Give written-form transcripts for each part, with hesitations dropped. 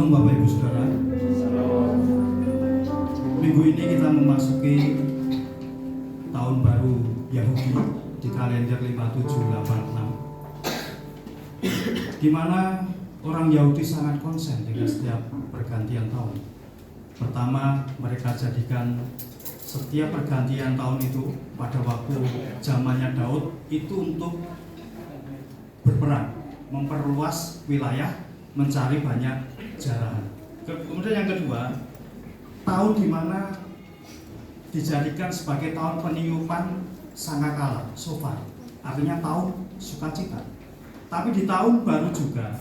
Salam Bapak Ibu Saudara. Minggu ini kita memasuki tahun baru Yahudi di kalender 5786, di mana orang Yahudi sangat konsen dengan setiap pergantian tahun. Pertama, mereka jadikan setiap pergantian tahun itu pada waktu zamannya Daud itu untuk berperang, memperluas wilayah, mencari banyak jarahan. Kemudian yang kedua, tahun di mana dijadikan sebagai tahun peniupan sangkakala, shofar, artinya tahun sukacita. Tapi di tahun baru juga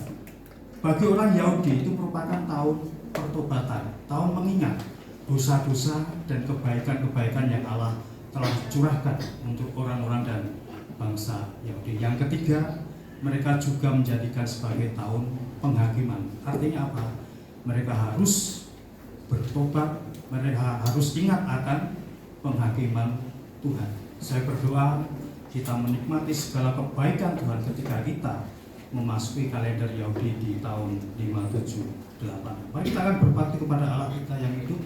bagi orang Yahudi itu merupakan tahun pertobatan, tahun mengingat dosa-dosa dan kebaikan-kebaikan yang Allah telah curahkan untuk orang-orang dan bangsa Yahudi. Yang ketiga, mereka juga menjadikan sebagai tahun penghakiman. Artinya apa? Mereka harus bertobat, mereka harus ingat akan penghakiman Tuhan. Saya berdoa kita menikmati segala kebaikan Tuhan ketika kita memasuki kalender Yahudi di tahun 578. Mari kita akan berbakti kepada Allah kita yang hidup.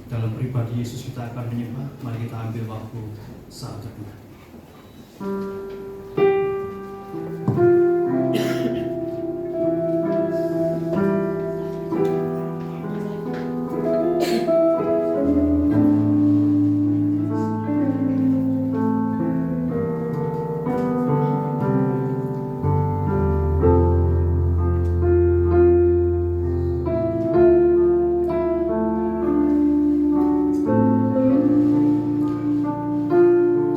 Dalam pribadi Yesus kita akan menyembah. Mari kita ambil waktu saat teduh.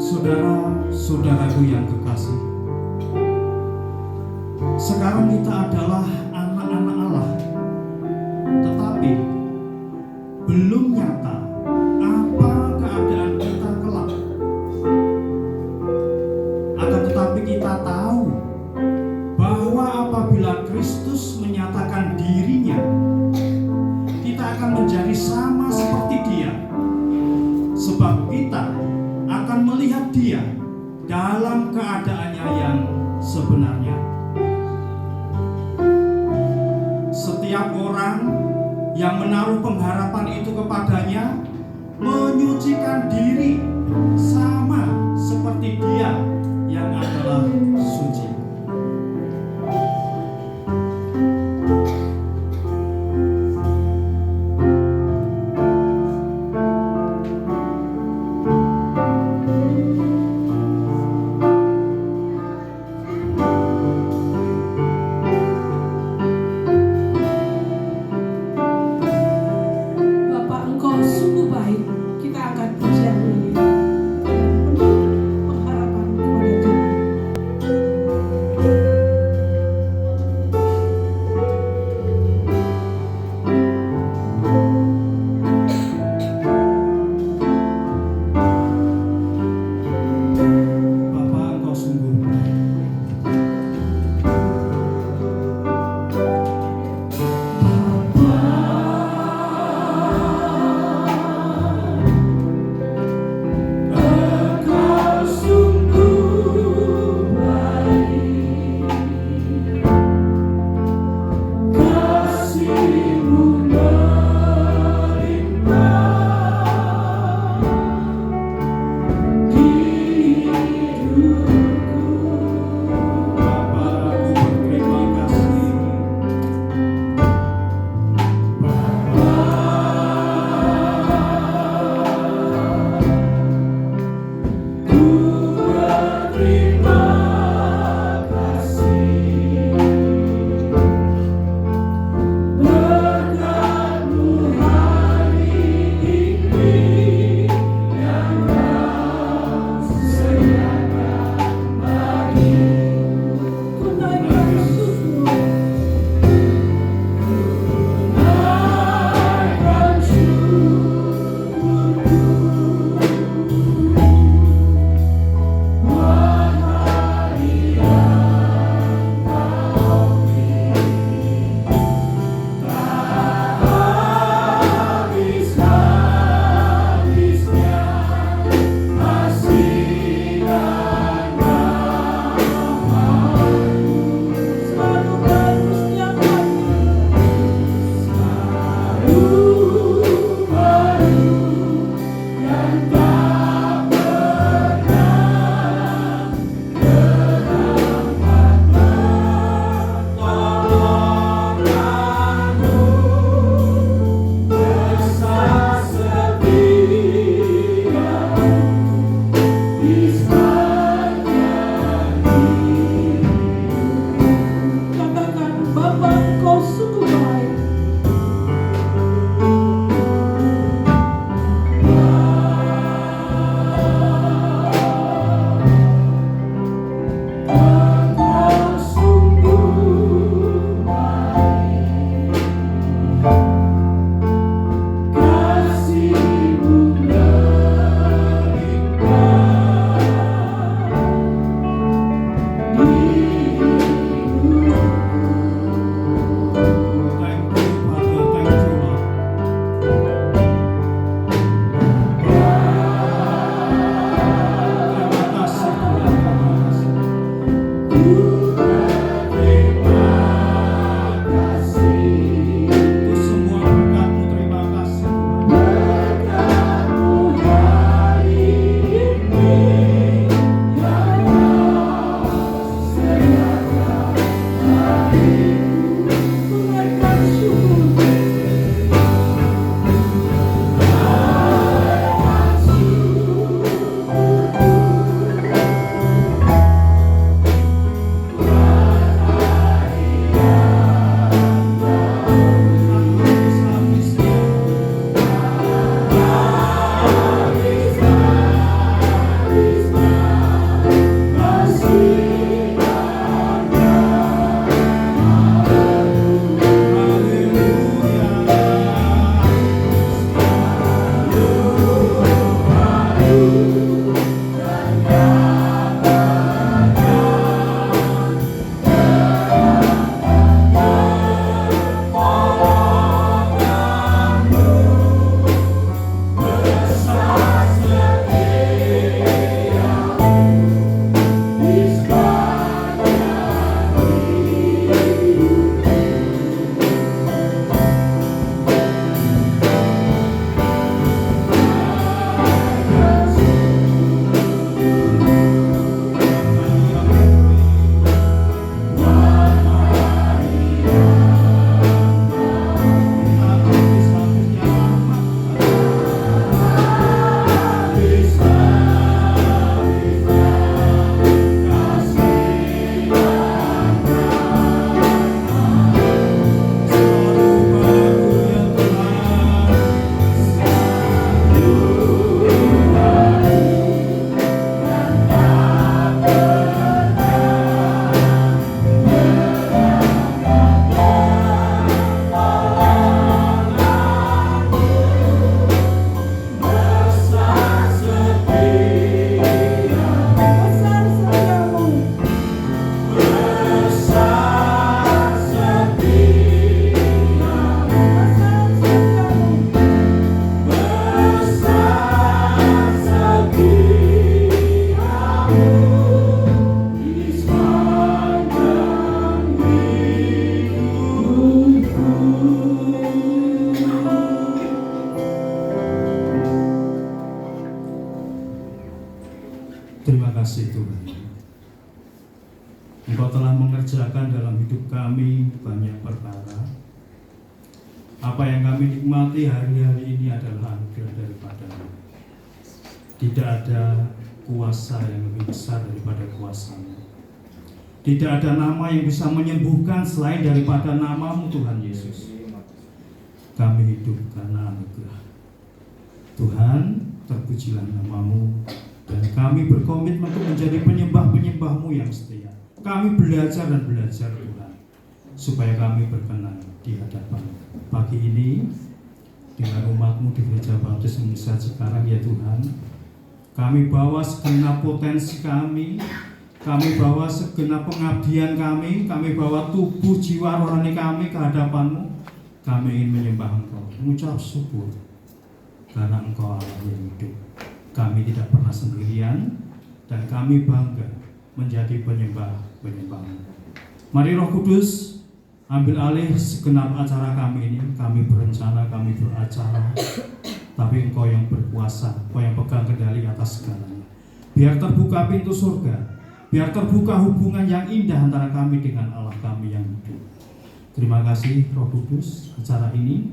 Saudara-saudaraku yang kekasih, sekarang kita adalah anak-anak Allah, tetapi belum nyata apa keadaan kita kelak. Akan tetapi kita tahu bahwa apabila Kristus menyatakan dirinya, kita akan menjadi sama seperti Dia, sebab kita akan melihat Dia dalam keadaannya yang sebenarnya. Setiap orang yang menaruh pengharapan itu kepadanya menyucikan diri sama seperti Dia yang adalah suci. kerjakan dalam hidup kami banyak perkara. Apa yang kami nikmati hari-hari ini adalah anugerah daripada-Mu. Tidak ada kuasa yang lebih besar daripada kuasa-Mu. Tidak ada nama yang bisa menyembuhkan selain daripada nama-Mu, Tuhan Yesus. Kami hidup karena anugerah. Tuhan, terpujilah nama-Mu, dan kami berkomitmen untuk menjadi penyembah-penyembah-Mu yang setia. Kami belajar dan belajar, Tuhan, supaya kami berkenan di hadapan pagi ini dengan umat-Mu di Gereja Baptis Indonesia Cikarang, ya Tuhan. Kami bawa segenap potensi kami bawa segenap pengabdian kami bawa tubuh, jiwa, rohani kami ke hadapan-Mu. Kami ingin menyembah Engkau, mengucap syukur karena Engkau Allah yang hidup. Kami tidak pernah sendirian dan kami bangga menjadi penyembah-penyembah-Mu. Mari Roh Kudus ambil alih segenap acara kami ini. Kami berencana, kami beracara, tapi Engkau yang berkuasa, Engkau yang pegang kendali atas segalanya. Biar terbuka pintu surga, biar terbuka hubungan yang indah antara kami dengan Allah kami yang hidup. Terima kasih Roh Kudus. Acara ini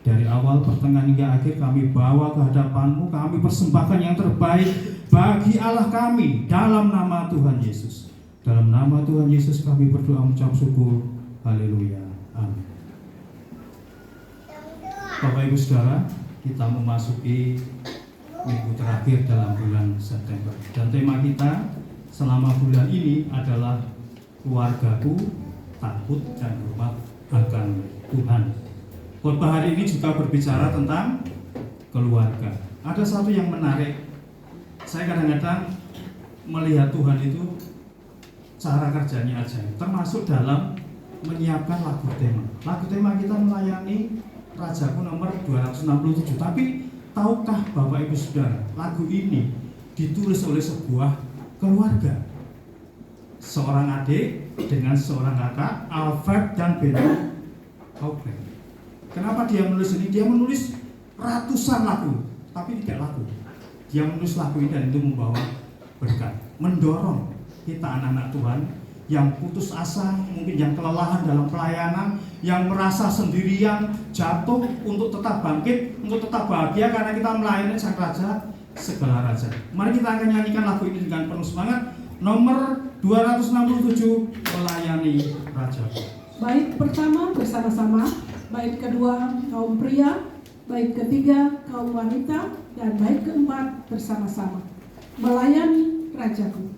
dari awal, pertengahan hingga akhir kami bawa ke hadapan-Mu. Kami persembahkan yang terbaik bagi Allah kami dalam nama Tuhan Yesus. Dalam nama Tuhan Yesus kami berdoa mengucap syukur. Haleluya. Amin. Bapak Ibu Saudara, kita memasuki minggu terakhir dalam bulan September. Dan tema kita selama bulan ini adalah keluargaku takut dan hormat akan Tuhan. Khotbah hari ini juga berbicara tentang keluarga. Ada satu yang menarik. Saya kadang-kadang melihat Tuhan itu cara kerjanya ajaib, termasuk dalam menyiapkan lagu tema. Lagu tema kita melayani Rajaku nomor 267. Tapi tahukah Bapak Ibu Saudara, lagu ini ditulis oleh sebuah keluarga. Seorang adik dengan seorang kakak, Alfred dan Bella Hawkins. Kenapa dia menulis ini? Dia menulis ratusan lagu, tapi tidak lagu. Dia menulis lagu ini dan itu membawa berkat, mendorong kita anak-anak Tuhan yang putus asa, mungkin yang kelelahan dalam pelayanan, yang merasa sendirian, jatuh, untuk tetap bangkit, untuk tetap bahagia karena kita melayani Sang Raja segala raja. Mari kita akan nyanyikan lagu ini dengan penuh semangat. Nomor 267, melayani Raja. Bait pertama bersama-sama, bait kedua kaum pria, bait ketiga kaum wanita, dan bait keempat bersama-sama, melayani Rajaku.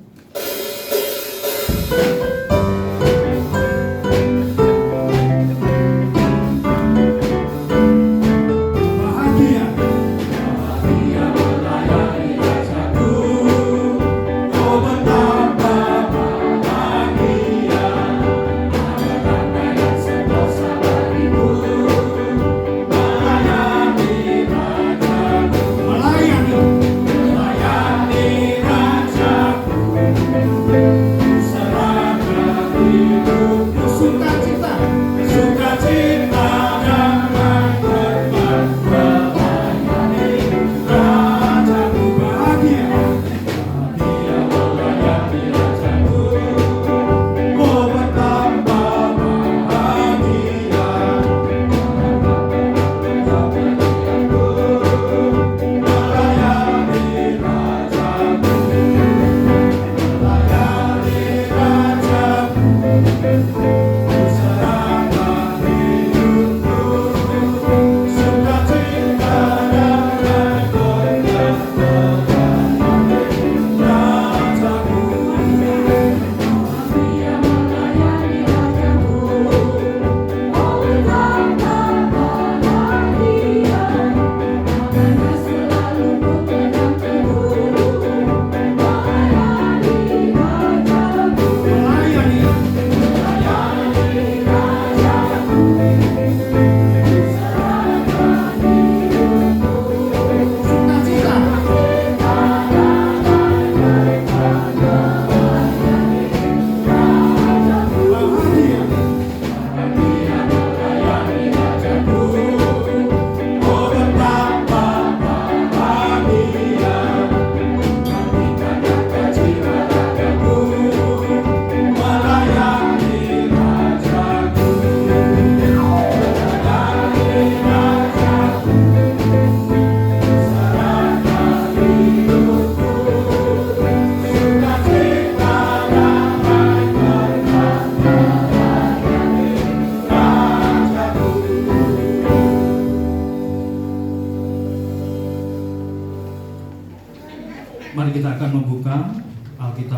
Melayani Rajaku.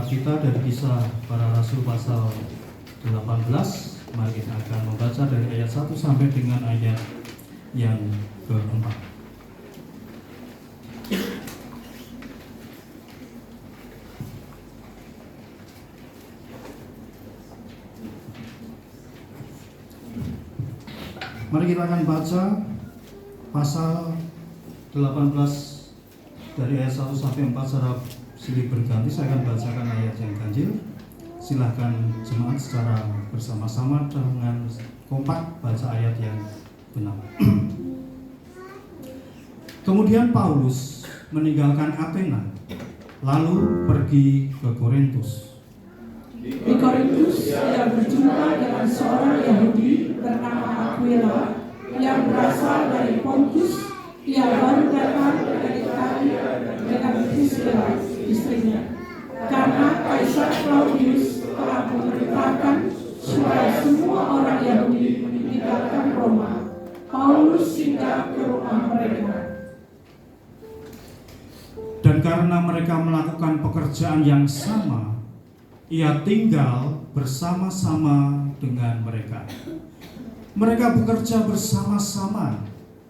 kita dari Kisah Para Rasul pasal 18. Mari kita akan membaca dari ayat 1 sampai dengan ayat yang keempat. Mari kita akan baca pasal 18 dari ayat 1 sampai 4 secara silih berganti. Saya akan bacakan ayat yang ganjil. Silahkan jemaat secara bersama-sama dengan kompak baca ayat yang benar. Kemudian Paulus meninggalkan Athena, lalu pergi ke Korintus. Di Korintus ia berjumpa dengan seorang Yahudi bernama Aquila yang berasal dari Pontus. Ia baru datang dari Italia dengan Priscilla istrinya, karena Kaisar Claudius telah memerintahkan supaya semua orang Yahudi meninggalkan Roma. Paulus singgah ke rumah mereka. Dan karena mereka melakukan pekerjaan yang sama, ia tinggal bersama-sama dengan mereka. Mereka bekerja bersama-sama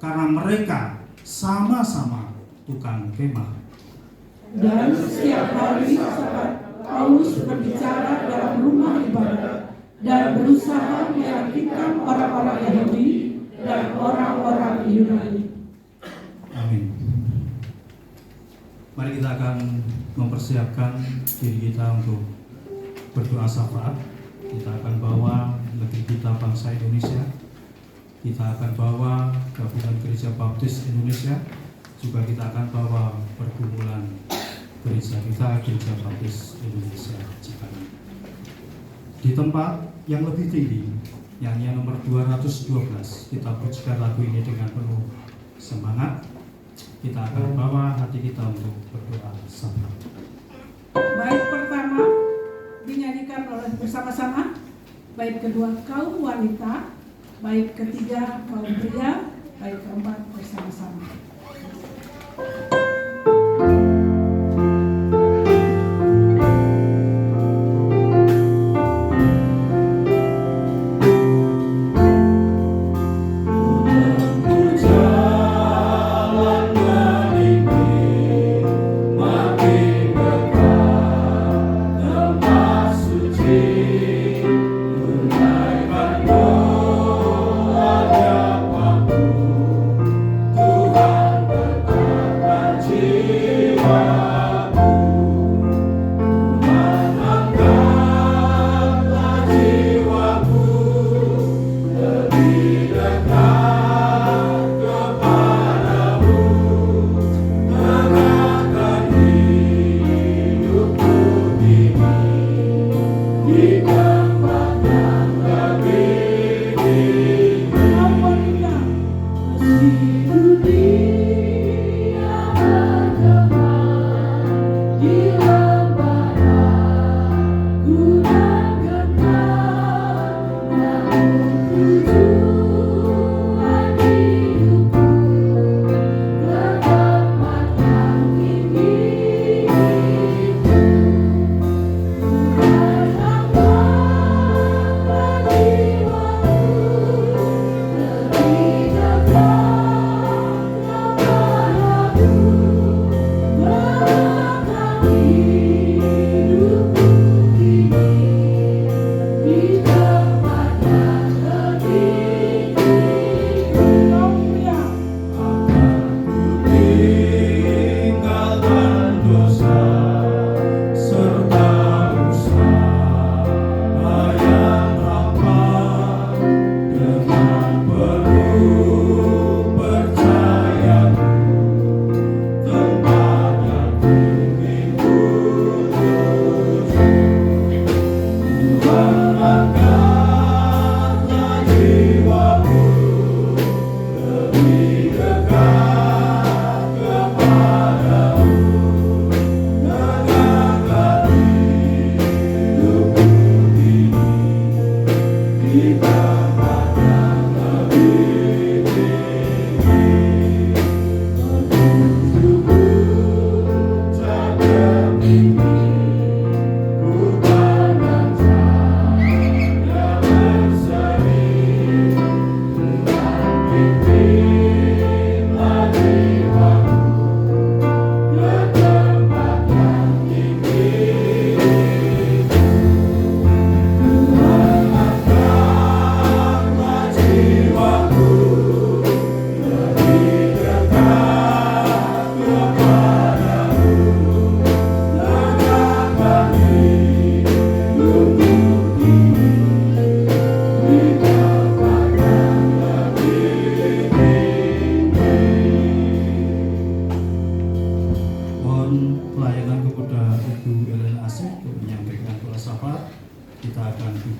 karena mereka sama-sama tukang kemah. Dan setiap hari Sabat, Paulus berbicara dalam rumah ibadat dan berusaha meyakinkan orang-orang Yahudi dan orang-orang Yunani. Amin. Mari kita akan mempersiapkan diri kita untuk berdoa syafaat. Kita akan bawa negeri kita, bangsa Indonesia. Kita akan bawa Gabungan Gereja Baptis Indonesia. Juga kita akan bawa pergumulan gereja kita, Gereja Baptis Indonesia Cikarang. Di tempat yang lebih tinggi, nyanyian nomor 212, kita pujikan lagu ini dengan penuh semangat. Kita akan bawa hati kita untuk berdoa syafaat. Bait pertama dinyanyikan oleh bersama-sama, bait kedua kaum wanita, bait ketiga kaum pria, bait keempat bersama-sama. Tuhan tetapkan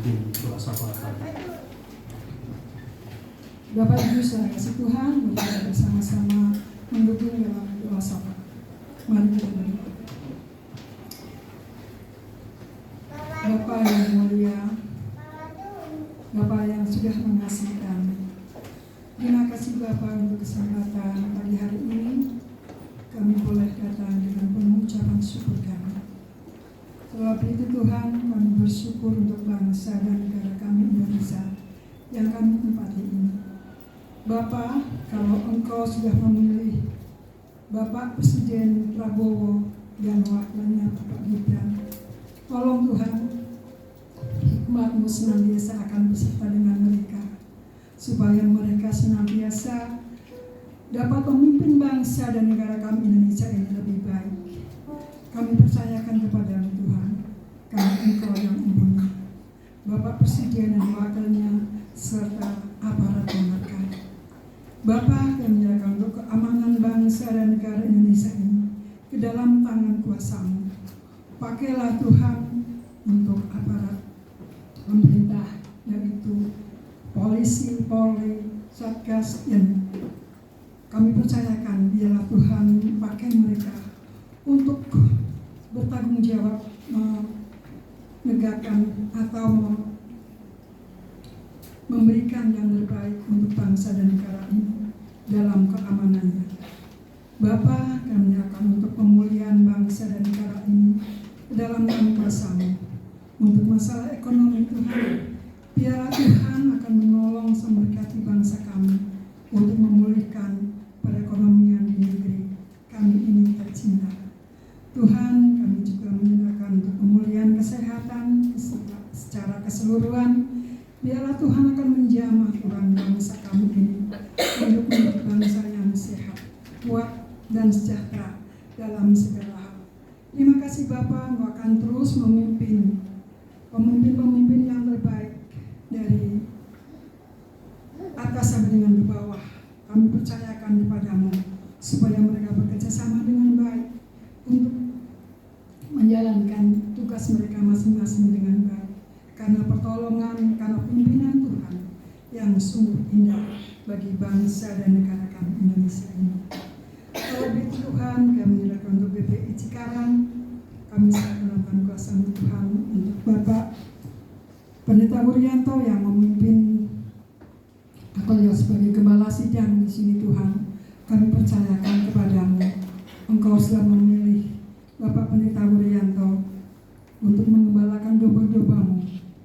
memimpin doa syafaat. Bapak Ibu saudara kasih Tuhan, mari kita bersama-sama mendukung dalam doa syafaat. Mari kita berdoa. Bapa yang mulia, Bapa yang sudah mengasihi kami, terima kasih Bapa untuk kesempatan pagi hari ini kami boleh datang dengan penuh ucapan syukur kami. Sebab itu Tuhan, kami bersyukur untuk bangsa dan negara kami Indonesia yang kami tempati ini. Bapa, kalau Engkau sudah memilih Bapak Presiden Prabowo dan wakilnya Bapak Gibran, tolong Tuhan, hikmat-Mu senantiasa akan beserta dengan mereka, supaya mereka senantiasa dapat memimpin bangsa dan negara kami Indonesia ini lebih baik. Kami percayakan kepada-Mu Tuhan, karena Engkau yang mempunyai Bapak Presiden dan wakilnya serta aparat yang terkait. Bapa, kami menyerahkan untuk keamanan bangsa dan negara Indonesia ini ke dalam tangan kuasa-Mu. Pakailah Tuhan untuk aparat pemerintah, yaitu polisi, Polri, Satgas, dan kami percayakan biarlah Tuhan pakai mereka untuk bertanggung jawab menegakkan atau memberikan yang terbaik untuk bangsa dan negara ini dalam keamanannya. Bapa, kami akan untuk pemulihan bangsa dan negara ini ke dalam nama kuasa-Mu. Untuk masalah ekonomi Tuhan, biarlah Tuhan akan menolong memberkati bangsa kami untuk memulihkan perekonomian di negeri kami ini tercinta. Tuhan, kami juga menyerahkan untuk pemulihan kesehatan secara keseluruhan. Biarlah Tuhan akan menjamah Tuhan bangsa kami ini untuk menjadi bangsa yang sehat, kuat, dan sejahtera dalam segala hal. Terima kasih Bapa, Engkau akan terus memimpin pemimpin-pemimpin yang terbaik dari atas sampai dengan di bawah. Kami percayakan kepada-Mu supaya mereka bekerja sama dengan baik untuk menjalankan tugas mereka masing-masing dengan baik. Karena pertolongan, karena pimpinan Tuhan yang sungguh indah bagi bangsa dan negara kami Indonesia ini. Terlebih Tuhan, kami menyerahkan untuk BPI Cikarang, kami serahkan kuasa Tuhan untuk Bapak Pendeta Wuryanto yang memimpin atau yang sebagai gembala sidang di sini Tuhan. Kami percayakan kepada-Mu, Engkau sudah memilih Bapak Pendeta Wuryanto untuk mengembalakan domba-domba-Mu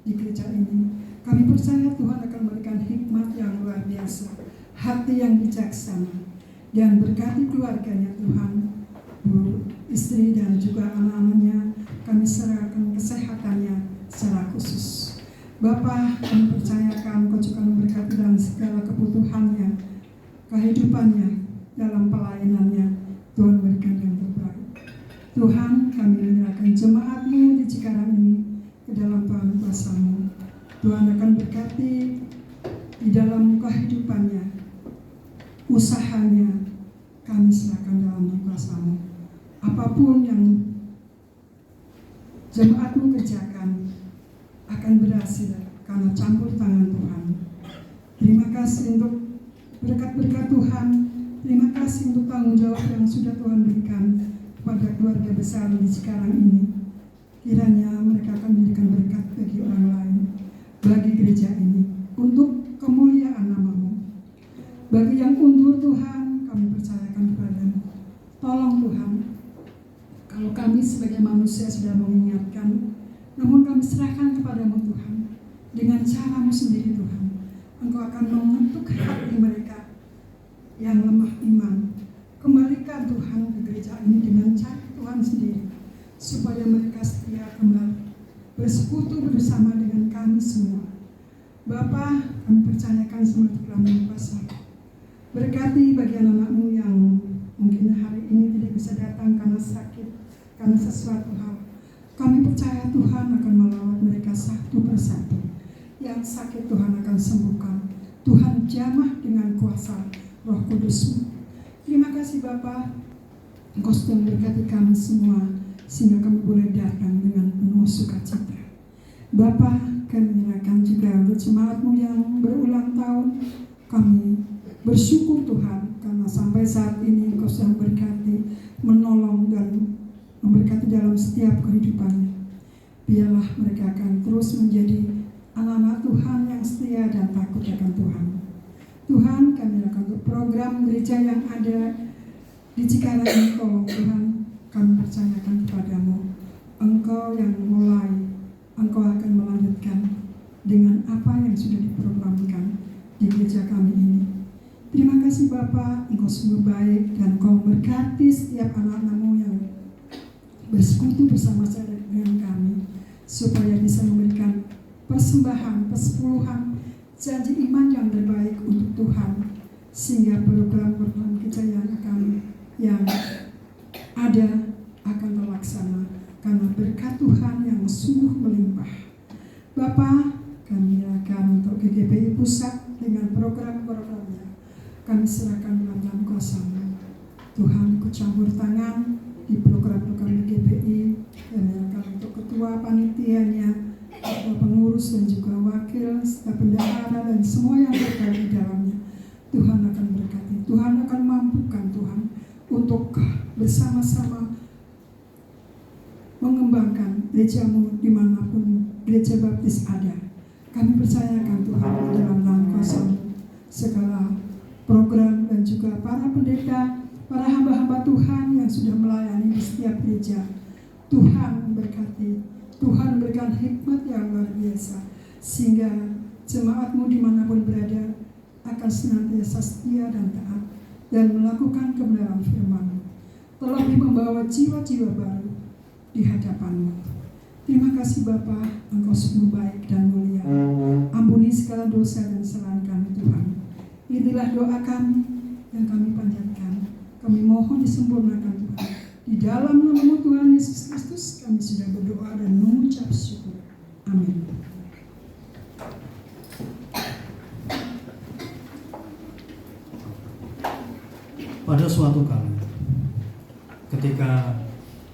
di gereja ini. Kami percaya Tuhan akan memberikan hikmat yang luar biasa, hati yang bijaksana, dan berkati keluarganya Tuhan, bu, istri dan juga anak-anaknya. Kami serahkan kesehatannya secara khusus. Bapa, kami percayakan Kau juga memberkati dalam segala kebutuhannya, kehidupannya, dalam pelayanannya. Tuhan berikan yang terbaik. Tuhan, kami menyerahkan jemaat-Mu di Cikarang ini ke dalam Tuhan kuasa-Mu. Tuhan akan berkati di dalam kehidupannya, usahanya, kami serahkan dalam kuasa-Mu. Apapun yang jemaat-Mu kerjakan akan berhasil karena campur tangan Tuhan. Terima kasih untuk berkat-berkat Tuhan. Terima kasih untuk tanggung jawab yang sudah Tuhan berikan kepada keluarga besar di Cikarang ini. Kiranya mereka akan menjadikan berkat bagi orang lain, bagi gereja ini, untuk kemuliaan nama-Mu. Bagi yang undur Tuhan, kami percayakan kepada-Mu. Tolong Tuhan, kalau kami sebagai manusia sudah mengingatkan, namun kami serahkan kepada-Mu Tuhan, dengan cara-Mu sendiri Tuhan. Engkau akan mengetuk hati mereka yang lemah iman. Kembalikan Tuhan ke gereja ini dengan cara Tuhan sendiri, supaya mereka setia kembali bersekutu bersama dengan kami semua. Bapa, kami percayakan semua dalam kuasa. Berkati bagi anak-anak-Mu yang mungkin hari ini tidak bisa datang karena sakit, karena sesuatu hal. Kami percaya Tuhan akan melawat mereka satu persatu. Yang sakit Tuhan akan sembuhkan. Tuhan jamah dengan kuasa Roh Kudus-Mu. Terima kasih Bapa, Engkau sudah memberkati kami semua, sehingga kami boleh datang dengan penuh sukacita. Bapa, Kami menyerahkan juga untuk jemaat-Mu yang berulang tahun. Kami bersyukur Tuhan, karena sampai saat ini Engkau sudah berkati, menolong dan memberkati dalam setiap kehidupannya. Biarlah mereka akan terus menjadi anak-anak Tuhan yang setia dan takut akan Tuhan. Tuhan, kami akan untuk program gereja yang ada di Cikarang ini, tolong Tuhan, kami percayakan kepadamu. Engkau yang mulai, Engkau akan melanjutkan dengan apa yang sudah diprogramkan di gereja kami ini. Terima kasih Bapa, Engkau sungguh baik dan Engkau memberkati setiap anak-anak-Mu yang bersekutu bersama-sama dengan kami, supaya bisa memberikan persembahan, persepuluhan, janji iman yang terbaik untuk Tuhan, sehingga program-program kejayaan kami yang ada akan terlaksana karena berkat Tuhan yang sungguh melimpah. Bapa, kami akan untuk GGPI Pusat dengan program-programnya, kami serahkan dalam kuasa-Mu. Tuhan, ikut campur tangan di program-program GGPI, kami akan untuk ketua panitianya, ketua pengurus dan juga wakil, serta bendahara dan semua yang berada di dalamnya. Tuhan akan berkati, Tuhan akan mampukan Tuhan untuk bersama-sama mengembangkan gereja-Mu dimanapun gereja baptis ada. Kami percayakan Tuhan dalam nama kuasa-Mu segala program dan juga para pendeta, para hamba-hamba Tuhan yang sudah melayani di setiap gereja. Tuhan memberkati, Tuhan berikan hikmat yang luar biasa, sehingga jemaat-Mu dimanapun berada akan senantiasa setia dan taat dan melakukan kebenaran firman-Mu, terlebih membawa jiwa-jiwa baru di hadapan-Mu. Terima kasih Bapa, Engkau sungguh baik dan mulia. Ampuni segala dosa dan kesalahan kami Tuhan. Inilah doa kami yang kami panjatkan. Kami mohon disempurnakan Tuhan. Di dalam nama Tuhan Yesus Kristus kami sudah berdoa dan mengucap syukur. Amin. Pada suatu kali, ketika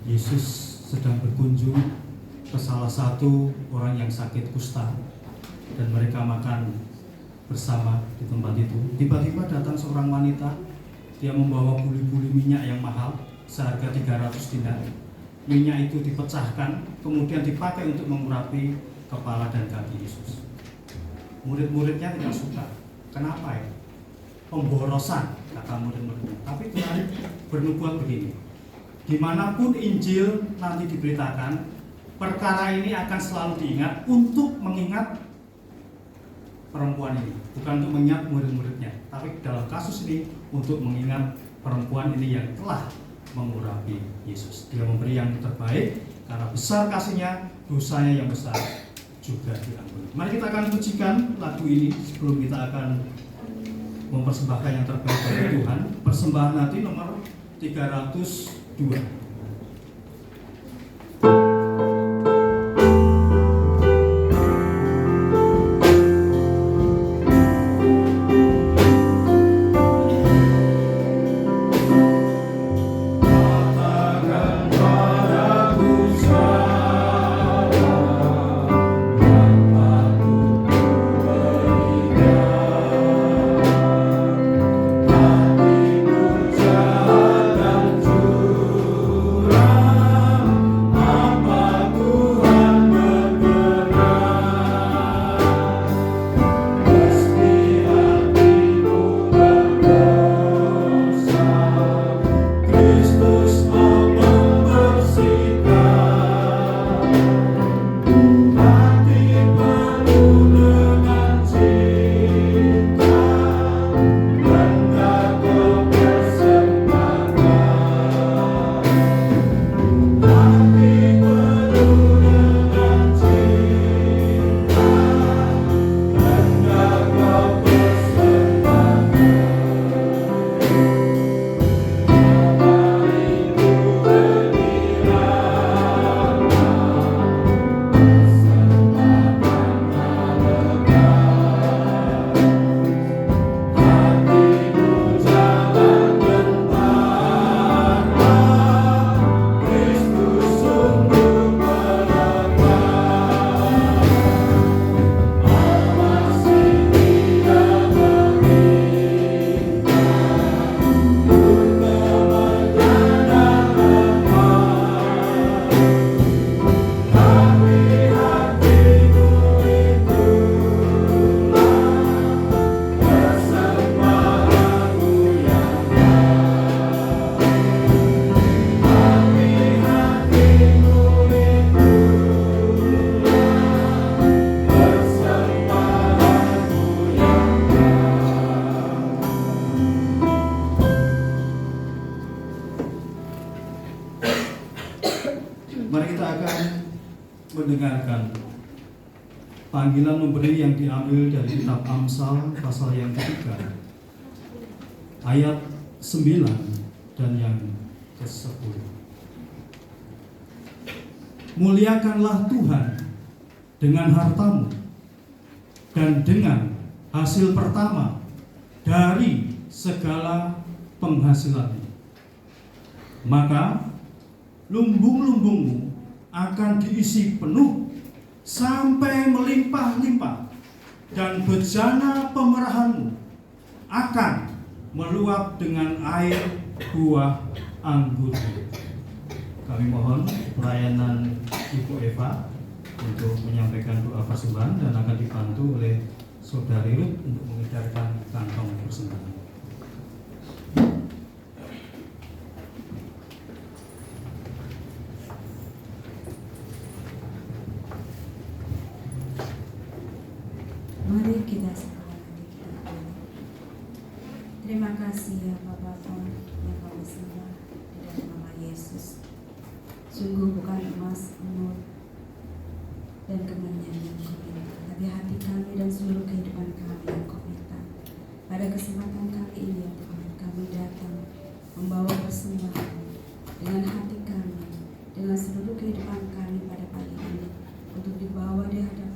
Yesus sedang berkunjung ke salah satu orang yang sakit kusta dan mereka makan bersama di tempat itu, tiba-tiba datang seorang wanita. Dia membawa buli-buli minyak yang mahal seharga 300 dinar. Minyak itu dipecahkan, kemudian dipakai untuk mengurapi kepala dan kaki Yesus. Murid-muridnya tidak suka. Kenapa ya? Pemborosan, kata murid-muridnya. Tapi Tuhan bernubuat begini, dimanapun Injil nanti diberitakan, perkara ini akan selalu diingat untuk mengingat perempuan ini. Bukan untuk mengingat murid-muridnya, tapi dalam kasus ini untuk mengingat perempuan ini yang telah mengurapi Yesus. Dia memberi yang terbaik, karena besar kasihnya, dosanya yang besar juga diampuni. Mari kita akan pujikan lagu ini sebelum kita akan mempersembahkan yang terbaik bagi Tuhan. Persembahan nanti nomor 302. Ku Panggilan memberi yang diambil dari kitab Amsal pasal yang ketiga, ayat 9 dan yang ke-10. Muliakanlah Tuhan dengan hartamu dan dengan hasil pertama dari segala penghasilanmu. Maka lumbung-lumbungmu akan diisi penuh sampai melimpah-limpah, dan bejana pemerahanmu akan meluap dengan air buah anggur. Kami mohon pelayanan Ibu Eva untuk menyampaikan doa persembahan dan akan dibantu oleh Saudari Ruth untuk mengedarkan kantong persembahan. Mari kita serahkan hati kita kepada. Terima kasih ya Bapa yang kami sembah di dalam nama Yesus. Sungguh bukan emas, emas dan kemenyan yang kau minta, tapi hati kami dan seluruh kehidupan kami yang kau minta. Pada kesempatan kali ini ya Tuhan, kami datang membawa persembahan dengan hati kami, dengan seluruh kehidupan kami pada pagi ini untuk dibawa di hadapan.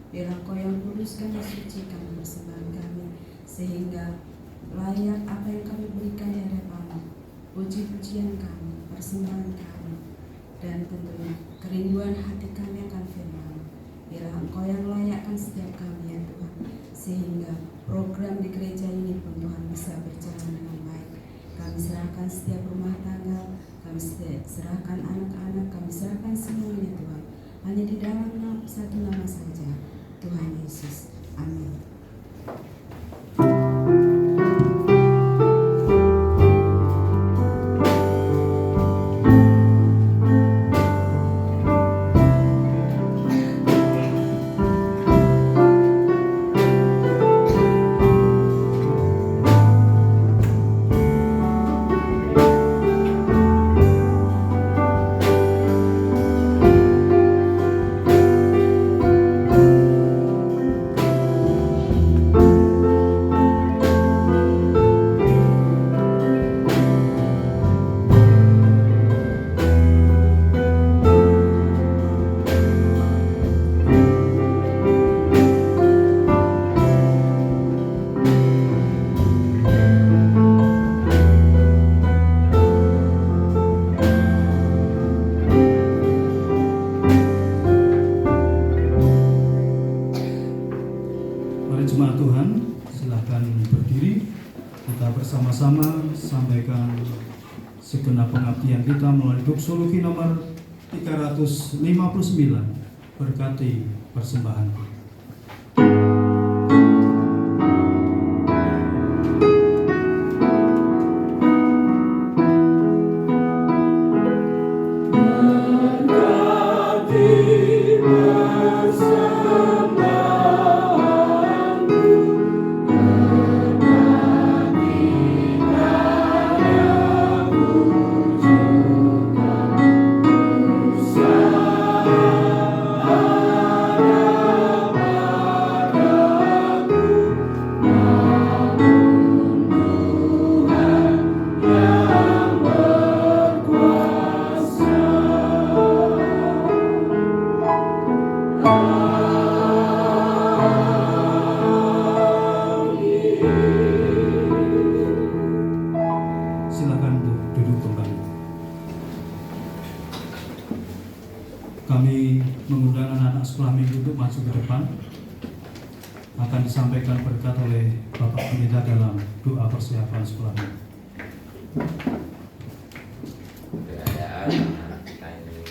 Biar Engkau yang kuduskan dan sucikan persembahan kami, sehingga layak apa yang kami berikan di hadapan-Mu, puji-pujian kami, persembahan kami, dan tentunya kerinduan hati kami akan firman. Biar Engkau yang layakkan setiap kami ya Tuhan, sehingga program di gereja ini pun Tuhan bisa berjalan dengan baik. Kami serahkan setiap rumah tangga, kami serahkan anak-anak, kami serahkan semuanya Tuhan, hanya di dalam satu nama saja, Tuhan Yesus. Amin. Jemaat Tuhan, silakan berdiri. Kita bersama-sama sampaikan segenap pengabdian kita melalui doksologi nomor 359, berkati persembahan. Kami mengundang anak-anak sekolah minggu untuk maju ke depan. Akan disampaikan berkat oleh Bapak Pendeta dalam doa persiapan sekolah minggu. Keadaan anak kita ini,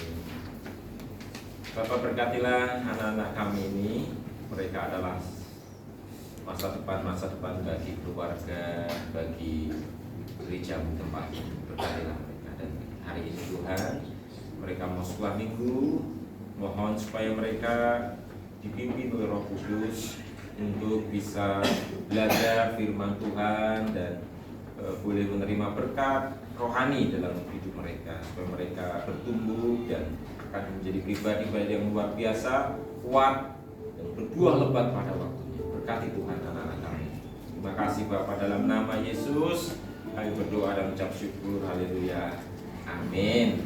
Bapak berkatilah anak-anak kami ini. Mereka adalah masa depan bagi keluarga, bagi gereja tempat ini. Berkatilah mereka, dan hari ini Tuhan, mereka mau sekolah minggu, mohon supaya mereka dipimpin oleh Roh Kudus untuk bisa belajar firman Tuhan dan boleh menerima berkat rohani dalam hidup mereka, supaya mereka bertumbuh dan akan menjadi pribadi yang luar biasa, kuat yang berbuah lebat pada waktunya. Berkati Tuhan anak-anak kami. Terima kasih Bapa, dalam nama Yesus kami berdoa dan ucap syukur. Haleluya. Amin.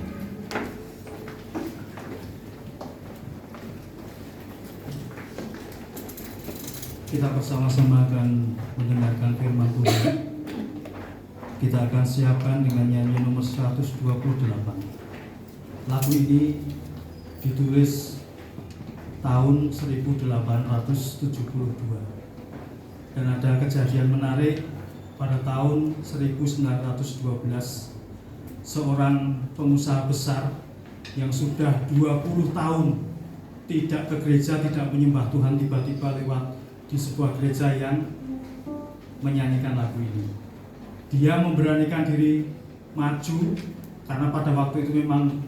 Kita bersama-sama akan mendengarkan firman Tuhan. Kita akan siapkan dengan nyanyi nomor 128. Lagu ini ditulis tahun 1872. Dan ada kejadian menarik pada tahun 1912. Seorang pengusaha besar yang sudah 20 tahun tidak ke gereja, tidak menyembah Tuhan, tiba-tiba lewat di sebuah gereja yang menyanyikan lagu ini. Dia memberanikan diri maju karena pada waktu itu memang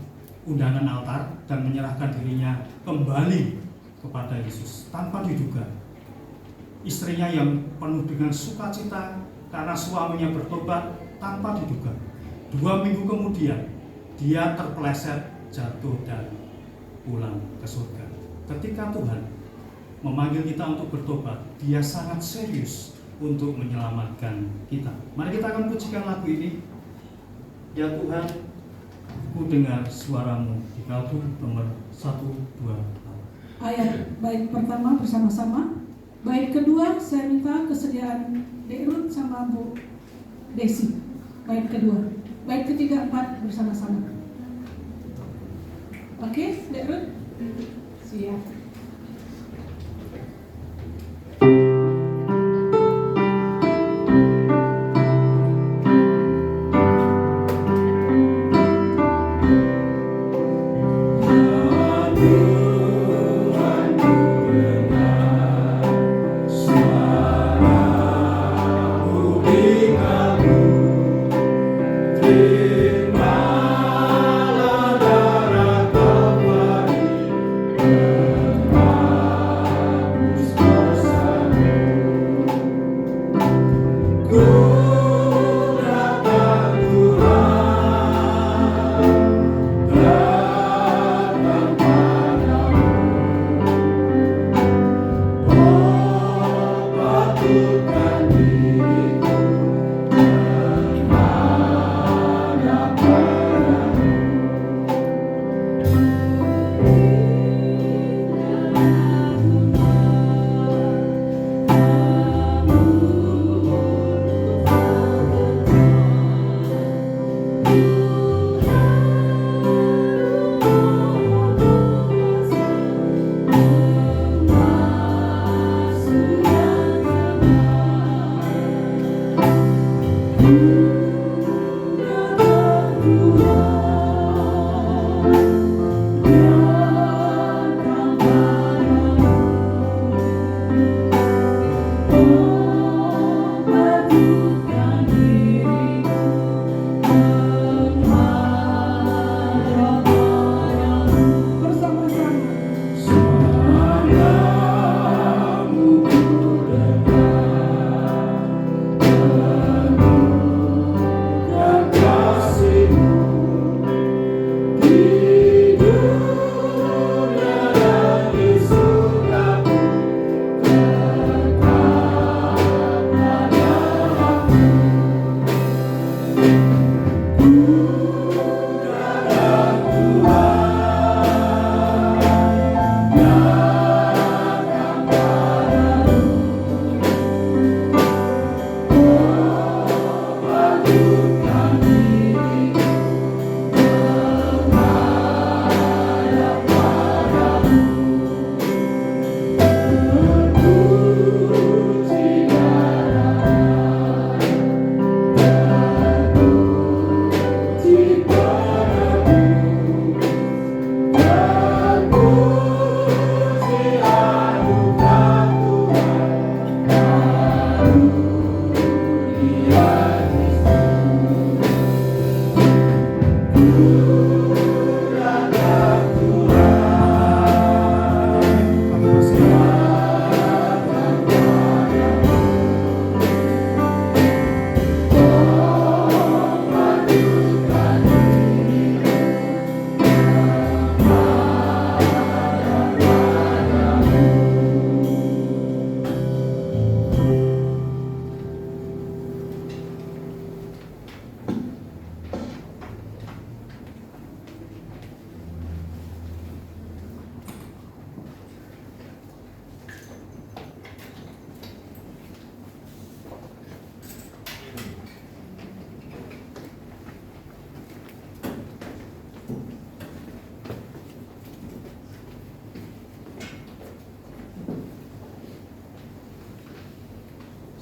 undangan altar, dan menyerahkan dirinya kembali kepada Yesus tanpa diduga. Istrinya yang penuh dengan sukacita karena suaminya bertobat tanpa diduga. 2 minggu kemudian dia terpeleset, jatuh dan pulang ke surga. Ketika Tuhan memanggil kita untuk bertobat, Dia sangat serius untuk menyelamatkan kita. Mari kita akan pujikan lagu ini. Ya Tuhan, ku dengar suaramu, di kalbu nomor 128. Ayat bait pertama bersama-sama. Bait kedua saya minta kesediaan Dek Ruth sama Bu Desi. Bait kedua. Bait ketiga 4 bersama-sama. Oke, Dek Ruth? Siap. Terimalah darah Kalvari.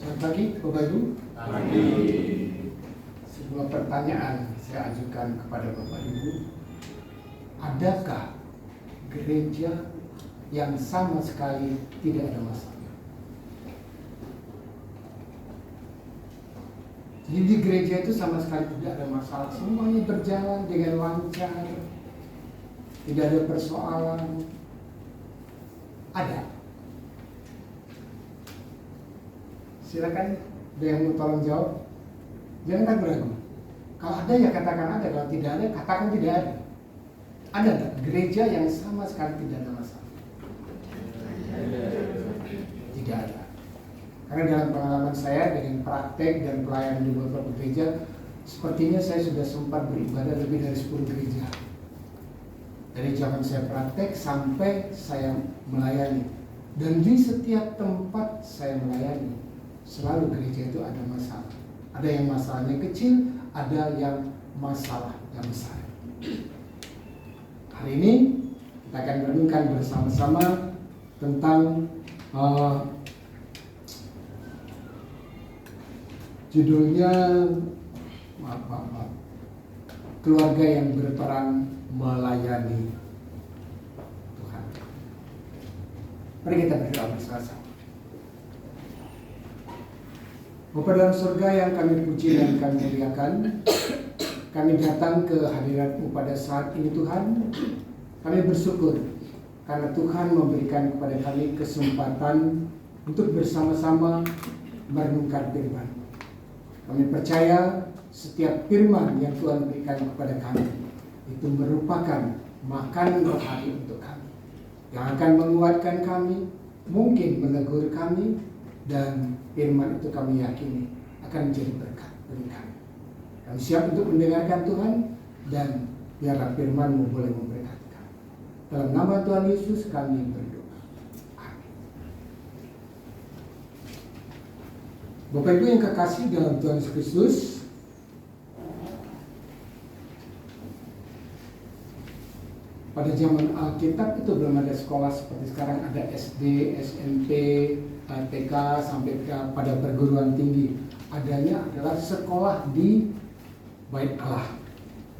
Selamat pagi, Bapak Ibu. Sebuah pertanyaan saya ajukan kepada Bapak Ibu. Adakah gereja yang sama sekali tidak ada masalah? Jadi di gereja itu sama sekali tidak ada masalah, semuanya berjalan dengan lancar, tidak ada persoalan. Ada. Silakan, ada yang mau tolong jawab. Jangan ragu-ragu. Kalau ada ya katakan ada, kalau tidak ada katakan tidak ada. Ada enggak gereja yang sama sekali tidak ada masalah? Tidak ada. Karena dalam pengalaman saya dengan praktek dan pelayanan di beberapa gereja, sepertinya saya sudah sempat beribadah lebih dari 10 gereja. Dari zaman saya praktek sampai saya melayani. Dan di setiap tempat saya melayani, selalu gereja itu ada masalah. Ada yang masalahnya kecil, ada yang masalah yang besar. Hari ini kita akan merenungkan bersama-sama tentang judulnya keluarga yang berperan melayani Tuhan. Mari kita berdoa bersama-sama. Bapa dalam surga yang kami puji dan kami muliakan, kami datang ke hadirat-Mu pada saat ini Tuhan. Kami bersyukur karena Tuhan memberikan kepada kami kesempatan untuk bersama-sama merenungkan firman. Kami percaya setiap firman yang Tuhan berikan kepada kami itu merupakan makanan rohani untuk kami, yang akan menguatkan kami, mungkin menegur kami, dan firman itu kami yakini akan menjadi berkat bagi kami. Kami siap untuk mendengarkan Tuhan, dan biarlah firman-Mu boleh memberkati kami. Dalam nama Tuhan Yesus kami berdoa. Amin. Bapak Ibu yang kekasih dalam Tuhan Yesus Kristus, pada zaman Alkitab itu belum ada sekolah seperti sekarang, ada SD, SMP, TK sampai pada perguruan tinggi. Adanya adalah sekolah di Bait Allah,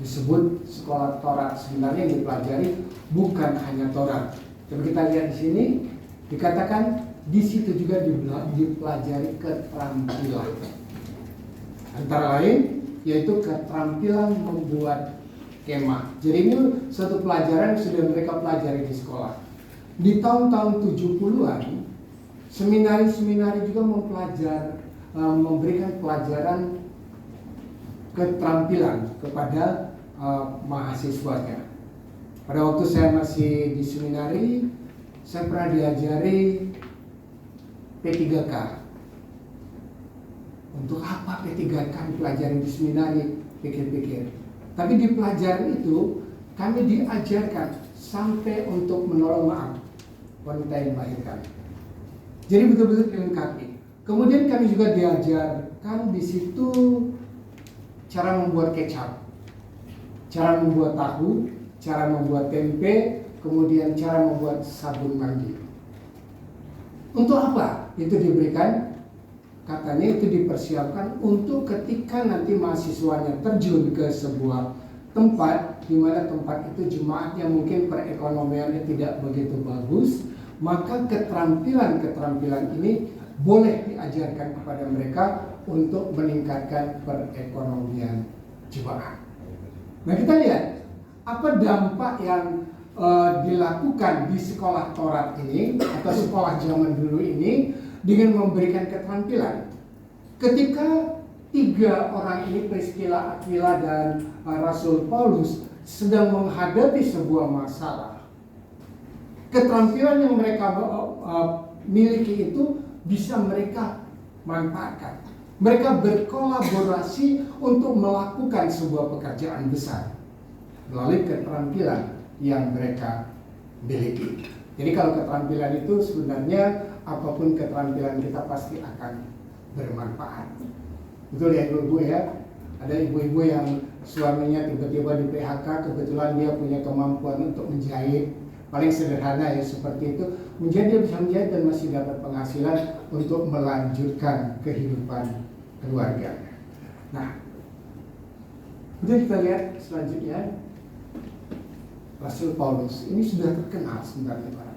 disebut sekolah Taurat. Sebenarnya yang dipelajari bukan hanya Taurat. Coba kita lihat di sini, dikatakan di situ juga dipelajari keterampilan. Antara lain yaitu keterampilan membuat kemah. Jadi ini suatu pelajaran yang sudah mereka pelajari di sekolah. Di tahun-tahun 70-an, seminari-seminari juga memberikan pelajaran keterampilan kepada mahasiswanya. Pada waktu saya masih di seminari, saya pernah diajari P3K. Untuk apa P3K dipelajari di seminari? Pikir-pikir. Tapi di pelajaran itu kami diajarkan sampai untuk menolong maaf wanita yang melahirkan. Jadi betul-betul dilengkapi. Kemudian kami juga diajarkan di situ cara membuat kecap, cara membuat tahu, cara membuat tempe, kemudian cara membuat sabun mandi. Untuk apa itu diberikan? Katanya itu dipersiapkan untuk ketika nanti mahasiswanya terjun ke sebuah tempat, di mana tempat itu jemaatnya mungkin perekonomiannya tidak begitu bagus, maka keterampilan-keterampilan ini boleh diajarkan kepada mereka untuk meningkatkan perekonomian jemaat. Nah, kita lihat apa dampak yang dilakukan di sekolah Taurat ini atau sekolah zaman dulu ini dengan memberikan keterampilan. Ketika 3 orang ini, Priscilla, Aquila, dan Rasul Paulus sedang menghadapi sebuah masalah, keterampilan yang mereka miliki itu bisa mereka manfaatkan. Mereka berkolaborasi untuk melakukan sebuah pekerjaan besar melalui keterampilan yang mereka miliki. Jadi kalau keterampilan itu sebenarnya apapun keterampilan kita pasti akan bermanfaat. Betul ya ibu-ibu ya? Ada ibu-ibu yang suaminya tiba-tiba di PHK, kebetulan dia punya kemampuan untuk menjahit, paling sederhana ya seperti itu, dia bisa menjahit dan masih dapat penghasilan untuk melanjutkan kehidupan keluarganya. Nah, kemudian kita lihat selanjutnya Rasul Paulus ini sudah terkenal sebenarnya Pak.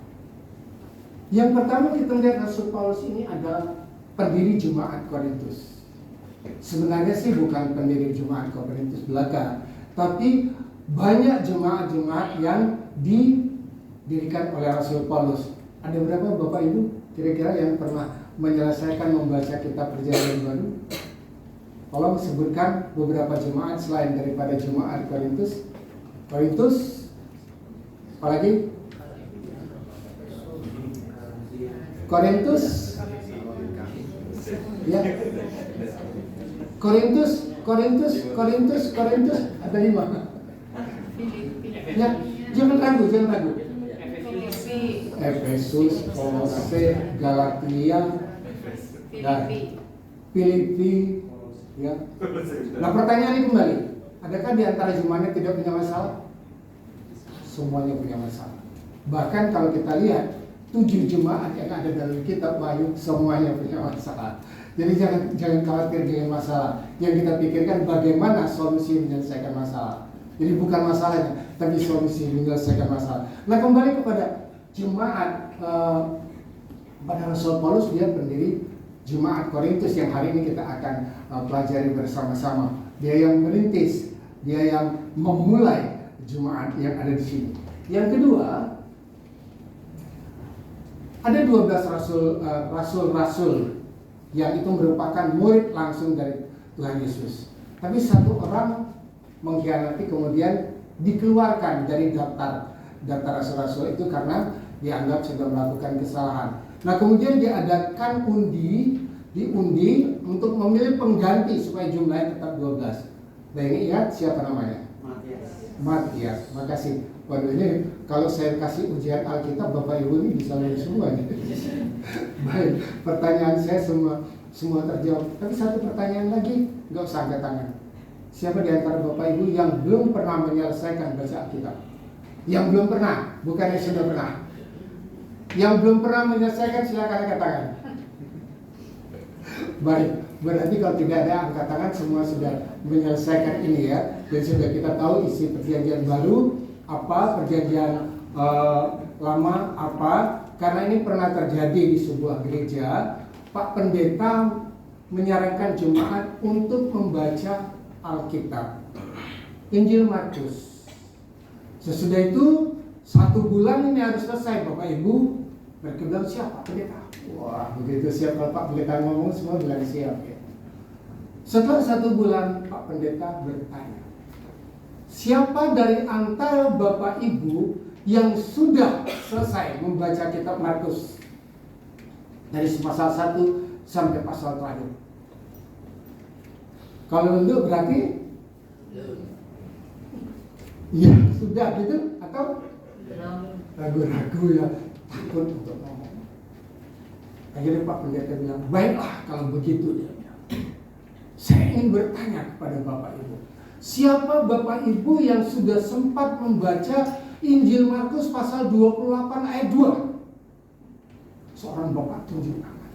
Yang pertama kita lihat Rasul Paulus ini adalah pendiri Jemaat Korintus. Sebenarnya sih bukan pendiri Jemaat Korintus belaka, tapi banyak jemaat-jemaat yang didirikan oleh Rasul Paulus. Ada berapa Bapak Ibu kira-kira yang pernah menyelesaikan membaca kitab Perjanjian Baru? Tolong sebutkan beberapa jemaat selain daripada Jemaat Korintus. Apalagi? Korintus. Ya. Korintus ada 5. Ya, jangan ragu. Efesus, Kolose, Galatia, dan Filipi. Ya. Nah, pertanyaannya kembali, adakah di antara jemaatnya tidak punya masalah? Semuanya punya masalah. Bahkan kalau kita lihat 7 jemaat yang ada dalam kitab Wahyu semuanya punya masalah. Jadi jangan khawatir dengan masalah. Yang kita pikirkan bagaimana solusi menyelesaikan masalah. Jadi bukan masalahnya, tapi solusi menyelesaikan masalah. Nah, kembali kepada jemaat pada Rasul Paulus, dia pendiri Jemaat Korintus yang hari ini kita akan pelajari bersama-sama. Dia yang merintis, dia yang memulai jemaat yang ada di sini. Yang kedua, ada 12 rasul yang itu merupakan murid langsung dari Tuhan Yesus. Tapi satu orang mengkhianati kemudian dikeluarkan dari daftar rasul-rasul itu karena dianggap sudah melakukan kesalahan. Nah, kemudian diadakan diundi untuk memilih pengganti supaya jumlahnya tetap 12. Nah, ini ingat siapa namanya? Matias. Makasih. Waduh, ini kalau saya kasih ujian Alkitab, Bapak Ibu ini bisa lulus semua. Baik, pertanyaan saya semua terjawab. Tapi satu pertanyaan lagi, nggak usah angkat tangan. Siapa di antara Bapak Ibu yang belum pernah menyelesaikan baca Alkitab? Yang belum pernah, bukan yang sudah pernah. Yang belum pernah menyelesaikan silakan angkat tangan. Baik, berarti kalau tidak ada angkat tangan semua sudah menyelesaikan ini ya. Dan sudah kita tahu isi Perjanjian Baru apa, Perjanjian Lama apa. Karena ini pernah terjadi di sebuah gereja, Pak Pendeta menyarankan jemaat untuk membaca Alkitab, Injil Markus. Sesudah itu 1 bulan ini harus selesai, Bapak Ibu. Mereka bilang siap Pak Pendeta. Wah, begitu siap kalau Pak Pendeta ngomong semua bilang siap ya. Setelah 1 bulan Pak Pendeta bertanya, siapa dari antara Bapak Ibu yang sudah selesai membaca kitab Markus dari pasal 1 sampai pasal terakhir? Kalau untuk berarti ya sudah gitu, atau ragu-ragu ya, takut untuk ngomong. Akhirnya Pak Pendeta bilang, baiklah kalau begitu dia bilang. Saya ingin bertanya kepada Bapak Ibu, siapa Bapak Ibu yang sudah sempat membaca Injil Markus pasal 28 ayat 2? Seorang Bapak tunjuk tangan.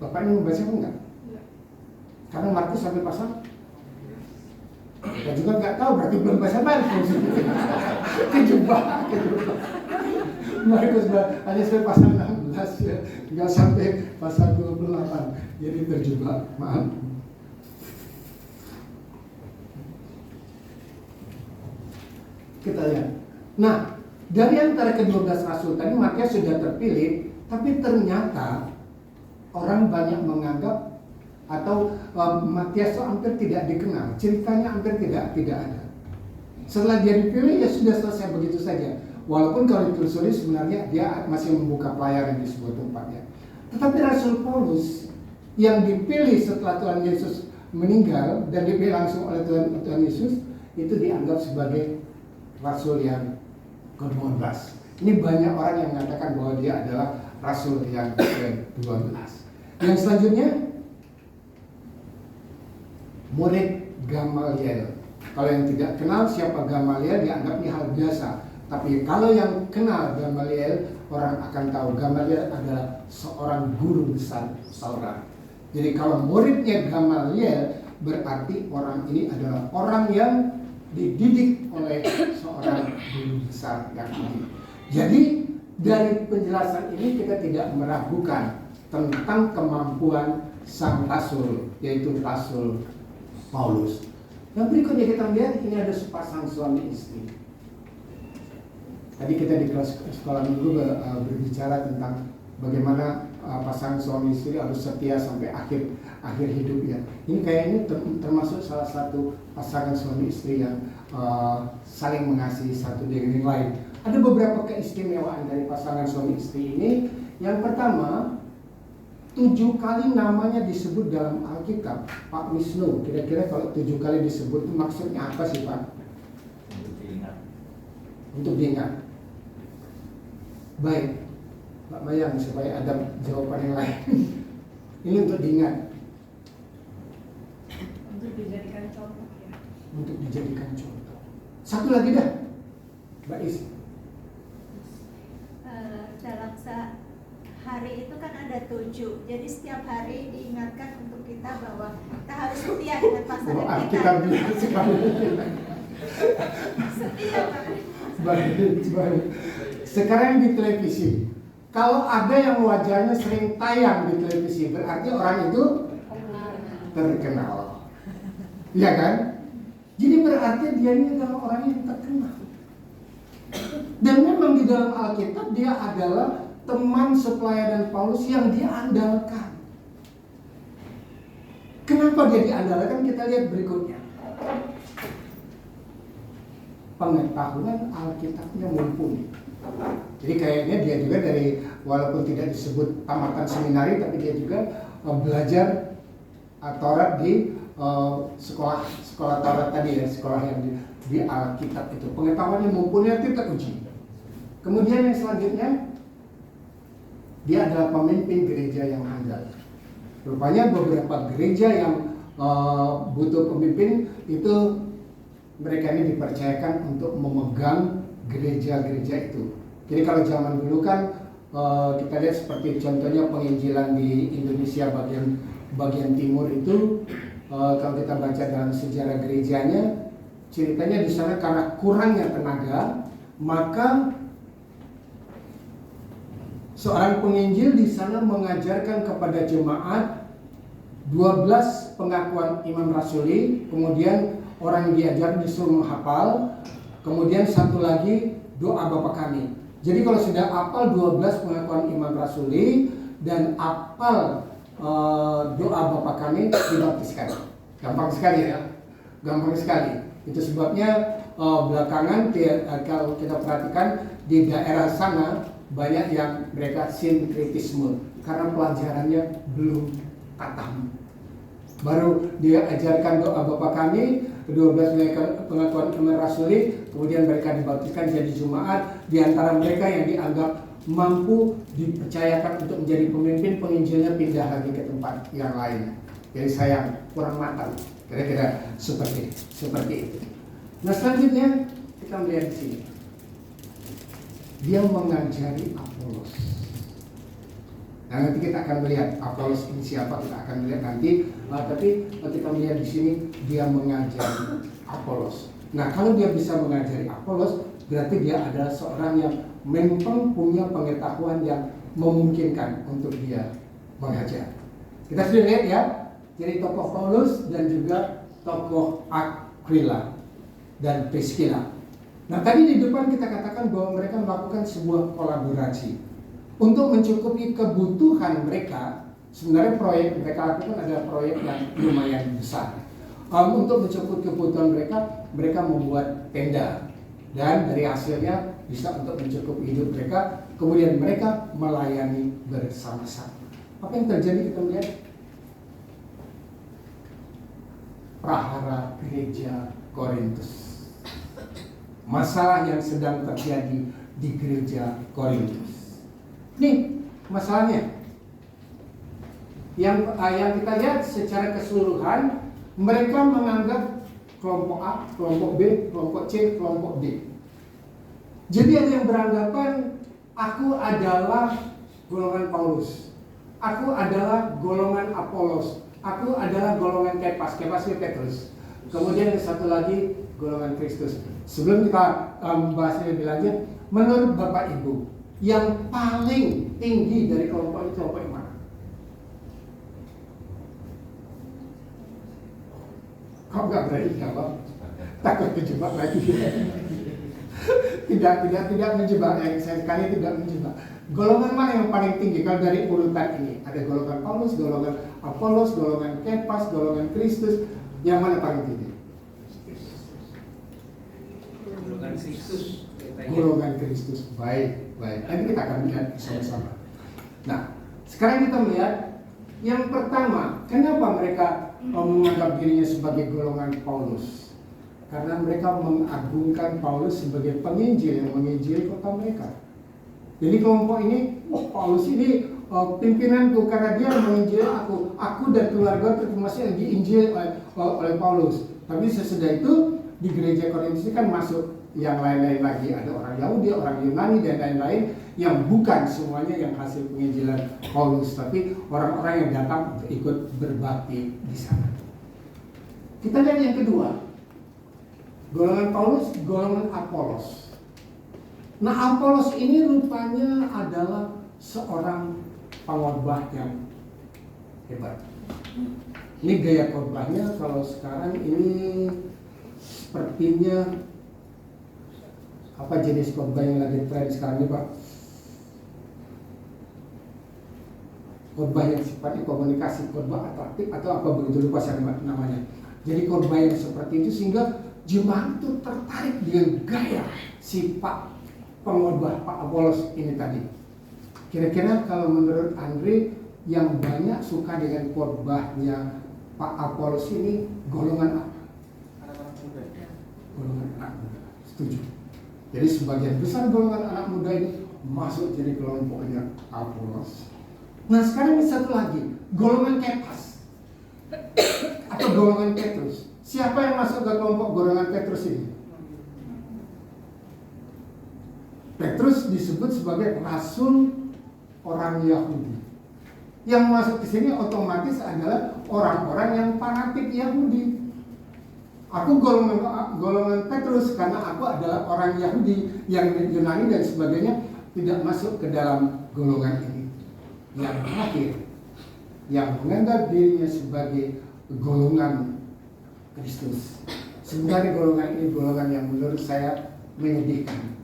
Bapak ini membaca enggak? Karena Markus sampai pasal kita juga nggak tahu, berarti belum baca Markus. Kejebak. Markus hanya sampai pasal 16 ya, nggak sampai pasal 28, jadi terjebak. Maaf. Kita lihat. Nah, dari antara ke-12 rasul tadi Matias sudah terpilih, tapi ternyata orang banyak menganggap atau Matias hampir tidak dikenal, ceritanya hampir tidak ada. Setelah dia dipilih ya sudah selesai begitu saja. Walaupun kalau ditelusuri sebenarnya dia masih membuka pelayanan di sebuah tempat ya. Tetapi Rasul Paulus yang dipilih setelah Tuhan Yesus meninggal dan dipilih langsung oleh Tuhan Yesus, itu dianggap sebagai rasul yang ke-12. Ini banyak orang yang mengatakan bahwa dia adalah rasul yang ke-12. Yang selanjutnya, murid Gamaliel. Kalau yang tidak kenal siapa Gamaliel, dianggapnya hal biasa. Tapi kalau yang kenal Gamaliel, orang akan tahu Gamaliel adalah seorang guru besar Taurat. Jadi kalau muridnya Gamaliel, berarti orang ini adalah orang yang dididik oleh seorang guru besar yang ini. Jadi dari penjelasan ini kita tidak meragukan tentang kemampuan sang rasul, yaitu Rasul Paulus. Yang berikutnya kita lihat, ini ada sepasang suami istri. Tadi kita di kelas sekolah minggu berbicara tentang bagaimana pasangan suami istri harus setia sampai akhir hidupnya. Ini kayaknya termasuk salah satu pasangan suami istri yang saling mengasihi satu dengan yang lain. Ada beberapa keistimewaan dari pasangan suami istri ini. Yang pertama, 7 kali namanya disebut dalam Alkitab. Pak Wisnu, kira-kira kalau 7 kali disebut itu maksudnya apa sih Pak? Untuk diingat. Untuk diingat. Baik, Pak Mayang, supaya ada jawaban yang lain. Ini untuk diingat. Untuk dijadikan contoh ya. Untuk dijadikan contoh. Satu lagi dah, Mbak Is. Dalam sehari itu kan ada 7, jadi setiap hari diingatkan untuk kita bahwa kita harus setia dengan pasangan kita. Kita bilang sekali. Setia Pak. Baik. Sekarang di televisi, kalau ada yang wajahnya sering tayang di televisi, berarti orang itu terkenal. Iya kan? Jadi berarti dia ini adalah orang yang terkenal. Dan memang di dalam Alkitab dia adalah teman sepelayanan Paulus yang dia andalkan. Kenapa dia diandalkan? Kita lihat berikutnya. Pengetahuan Alkitabnya mumpuni. Jadi kayaknya dia juga dari, walaupun tidak disebut tamatan seminari, tapi dia juga belajar Taurat di sekolah Taurat tadi ya, sekolah yang di Alkitab itu. Pengetahuannya mumpuni, kita uji. Kemudian yang selanjutnya, dia adalah pemimpin gereja yang handal. Rupanya beberapa gereja yang butuh pemimpin itu, mereka ini dipercayakan untuk memegang gereja-gereja itu. Jadi kalau zaman dulu kan kita lihat seperti contohnya penginjilan di Indonesia bagian timur itu, kalau kita baca dalam sejarah gerejanya, ceritanya di sana karena kurangnya tenaga, maka seorang penginjil di sana mengajarkan kepada jemaat 12 pengakuan iman rasuli, kemudian orang yang diajar disuruh menghafal, kemudian satu lagi doa Bapa Kami. Jadi kalau sudah hafal 12 pengakuan iman rasuli dan hafal doa Bapa Kami, dibaptiskan. Gampang sekali ya, gampang sekali. Itu sebabnya belakangan kalau kita perhatikan di daerah sana banyak yang mereka sinkretisme karena pelajarannya belum katam. Baru dia ajarkan doa Bapa Kami, 12 pengakuan iman rasuli, kemudian mereka dibaptiskan jadi jemaat. Di antara mereka yang dianggap mampu dipercayakan untuk menjadi pemimpin, penginjilnya pindah lagi ke tempat yang lain. Jadi sayang, kurang matang. Kira-kira seperti itu. Nah selanjutnya kita melihat di sini. Dia mengajari Apolos. Nah nanti kita akan melihat Apolos ini siapa, kita akan melihat nanti. Tapi kita melihat di sini dia mengajari Apolos. Nah kalau dia bisa mengajari Apolos, berarti dia adalah seorang yang memang punya pengetahuan yang memungkinkan untuk dia mengajar. Kita sudah lihat ya, jadi tokoh Paulus dan juga tokoh Aquila dan Priscilla. Nah tadi di depan kita katakan bahwa mereka melakukan sebuah kolaborasi untuk mencukupi kebutuhan mereka. Sebenarnya proyek mereka lakukan adalah proyek yang lumayan besar. Untuk mencukupi kebutuhan mereka membuat tenda, dan dari hasilnya bisa untuk mencukupi hidup mereka. Kemudian mereka melayani bersama-sama. Apa yang terjadi kita melihat? Prahara gereja Korintus. Masalah yang sedang terjadi di gereja Korintus. Nih masalahnya. Yang kita lihat secara keseluruhan, mereka menganggap kelompok A, kelompok B, kelompok C, kelompok D. Jadi ada yang beranggapan aku adalah golongan Paulus, aku adalah golongan Apolos, aku adalah golongan Kepas itu Petrus. Kemudian yang satu lagi golongan Kristus. Sebelum kita membahas lebih lanjut, menurut Bapak Ibu, yang paling tinggi dari kelompok itu kelompok yang mana? Kok nggak berani jawab? Takut kejebak lagi. Tidak menjebak, yang saya sekali tidak menjebak. Golongan mana yang paling tinggi? Kalau dari urutan ini ada golongan Paulus, golongan Apolos, golongan Kepas, golongan Kristus, yang mana paling tinggi? Golongan Kristus. Golongan Kristus. Baik. Nanti kita akan lihat sama-sama. Nah, sekarang kita melihat yang pertama, kenapa mereka menganggap dirinya sebagai golongan Paulus? Karena mereka mengagungkan Paulus sebagai penginjil yang menginjil kota mereka. Jadi kelompok ini, Paulus ini pimpinanku karena dia menginjil aku dan keluarga termasuk yang diinjil oleh Paulus. Tapi sesudah itu di gereja Korintus kan masuk yang lain-lain lagi, ada orang Yahudi, orang Yunani dan lain-lain yang bukan semuanya yang hasil penginjilan Paulus, tapi orang-orang yang datang untuk ikut berbakti di sana. Kita lihat yang kedua, golongan Paulus, golongan Apolos. Nah, Apolos ini rupanya adalah seorang pengkhotbah yang hebat. Ini gaya khotbahnya kalau sekarang ini sepertinya apa jenis khotbah yang lagi tren sekarang ini, Pak? Khotbah yang sifatnya komunikasi, khotbah atraktif atau apa begitu, lupa saya namanya. Jadi khotbah yang seperti itu sehingga jemaat itu tertarik dengan gaya si Pak pengkhotbah Pak Apolos ini tadi. Kira-kira kalau menurut Andre yang banyak suka dengan khotbahnya Pak Apolos ini golongan apa? Anak-anak muda. Golongan anak muda. Setuju. Jadi sebagian besar golongan anak muda ini masuk jadi kelompoknya Apolos. Nah sekarang ini satu lagi, golongan Kepas atau golongan Petrus. Siapa yang masuk ke kelompok golongan Petrus ini? Petrus disebut sebagai rasul orang Yahudi. Yang masuk ke sini otomatis adalah orang-orang yang fanatik Yahudi. Aku golongan Petrus karena aku adalah orang Yahudi, yang Yunani dan sebagainya tidak masuk ke dalam golongan ini. Yang terakhir, yang menganggap dirinya sebagai golongan Kristus. Sebenarnya golongan ini golongan yang menurut saya menyedihkan.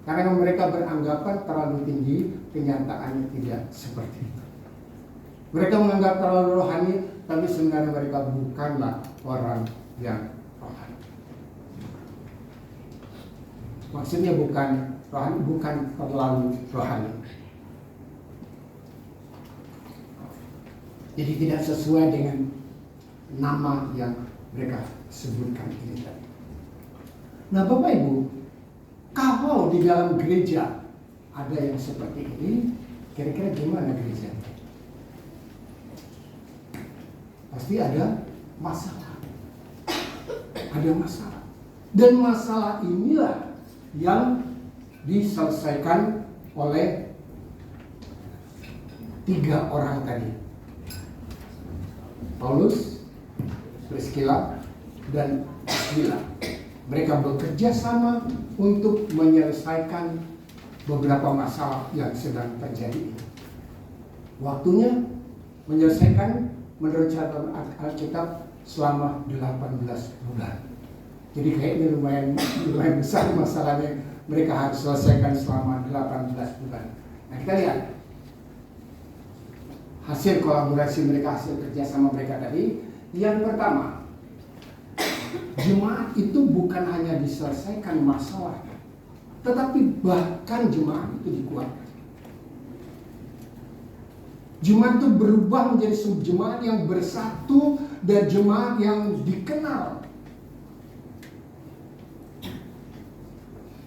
Karena mereka beranggapan terlalu tinggi, kenyataannya tidak seperti itu. Mereka menganggap terlalu rohani, tapi sebenarnya mereka bukanlah orang yang rohani. Maksudnya bukan rohani, bukan terlalu rohani. Jadi tidak sesuai dengan nama yang mereka sebutkan ini tadi. Nah Bapak Ibu, kalau di dalam gereja ada yang seperti ini, kira-kira gimana gereja? Pasti ada masalah. Ada masalah. Dan masalah inilah yang diselesaikan oleh 3 orang tadi. Paulus, Priscilla, dan Aquila. Mereka bekerja sama untuk menyelesaikan beberapa masalah yang sedang terjadi. Waktunya menyelesaikan menurut catatan Alkitab selama 18 bulan. Jadi kayaknya lumayan besar masalahnya mereka harus selesaikan selama 18 bulan. Nah kita lihat hasil kolaborasi mereka, hasil kerjasama mereka tadi. Yang pertama, jemaat itu bukan hanya diselesaikan masalahnya, tetapi bahkan jemaat itu dikuatkan. Jemaat itu berubah menjadi jemaat yang bersatu dan jemaat yang dikenal.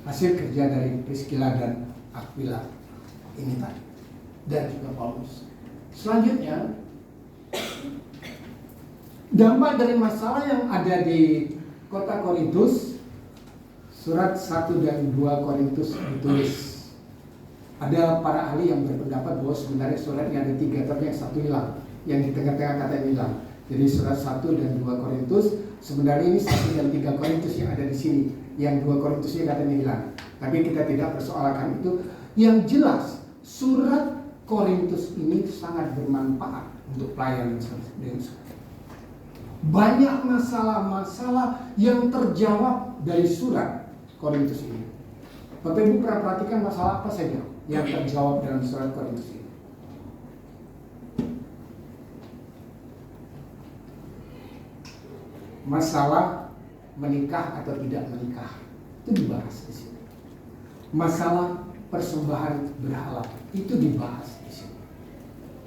Hasil kerja dari Priscilla dan Aquila ini tadi, dan juga Paulus. Selanjutnya, dampak dari masalah yang ada di kota Korintus, surat 1 dan 2 Korintus ditulis. Ada para ahli yang berpendapat bahwa sebenarnya suratnya ada 3, tapi yang satu hilang, yang di tengah-tengah katanya hilang. Jadi surat 1 dan 2 Korintus, sebenarnya ini 1 dan 3 Korintus yang ada di sini. Yang 2 Korintusnya katanya hilang. Tapi kita tidak persoalkan itu. Yang jelas, surat Korintus ini sangat bermanfaat untuk pelayanan dengan banyak masalah-masalah yang terjawab dari surat Korintus ini. Bapak Ibu pernah perhatikan masalah apa saja yang terjawab dalam surat Korintus ini? Masalah menikah atau tidak menikah itu dibahas di sini. Masalah persembahan berhala itu dibahas di sini.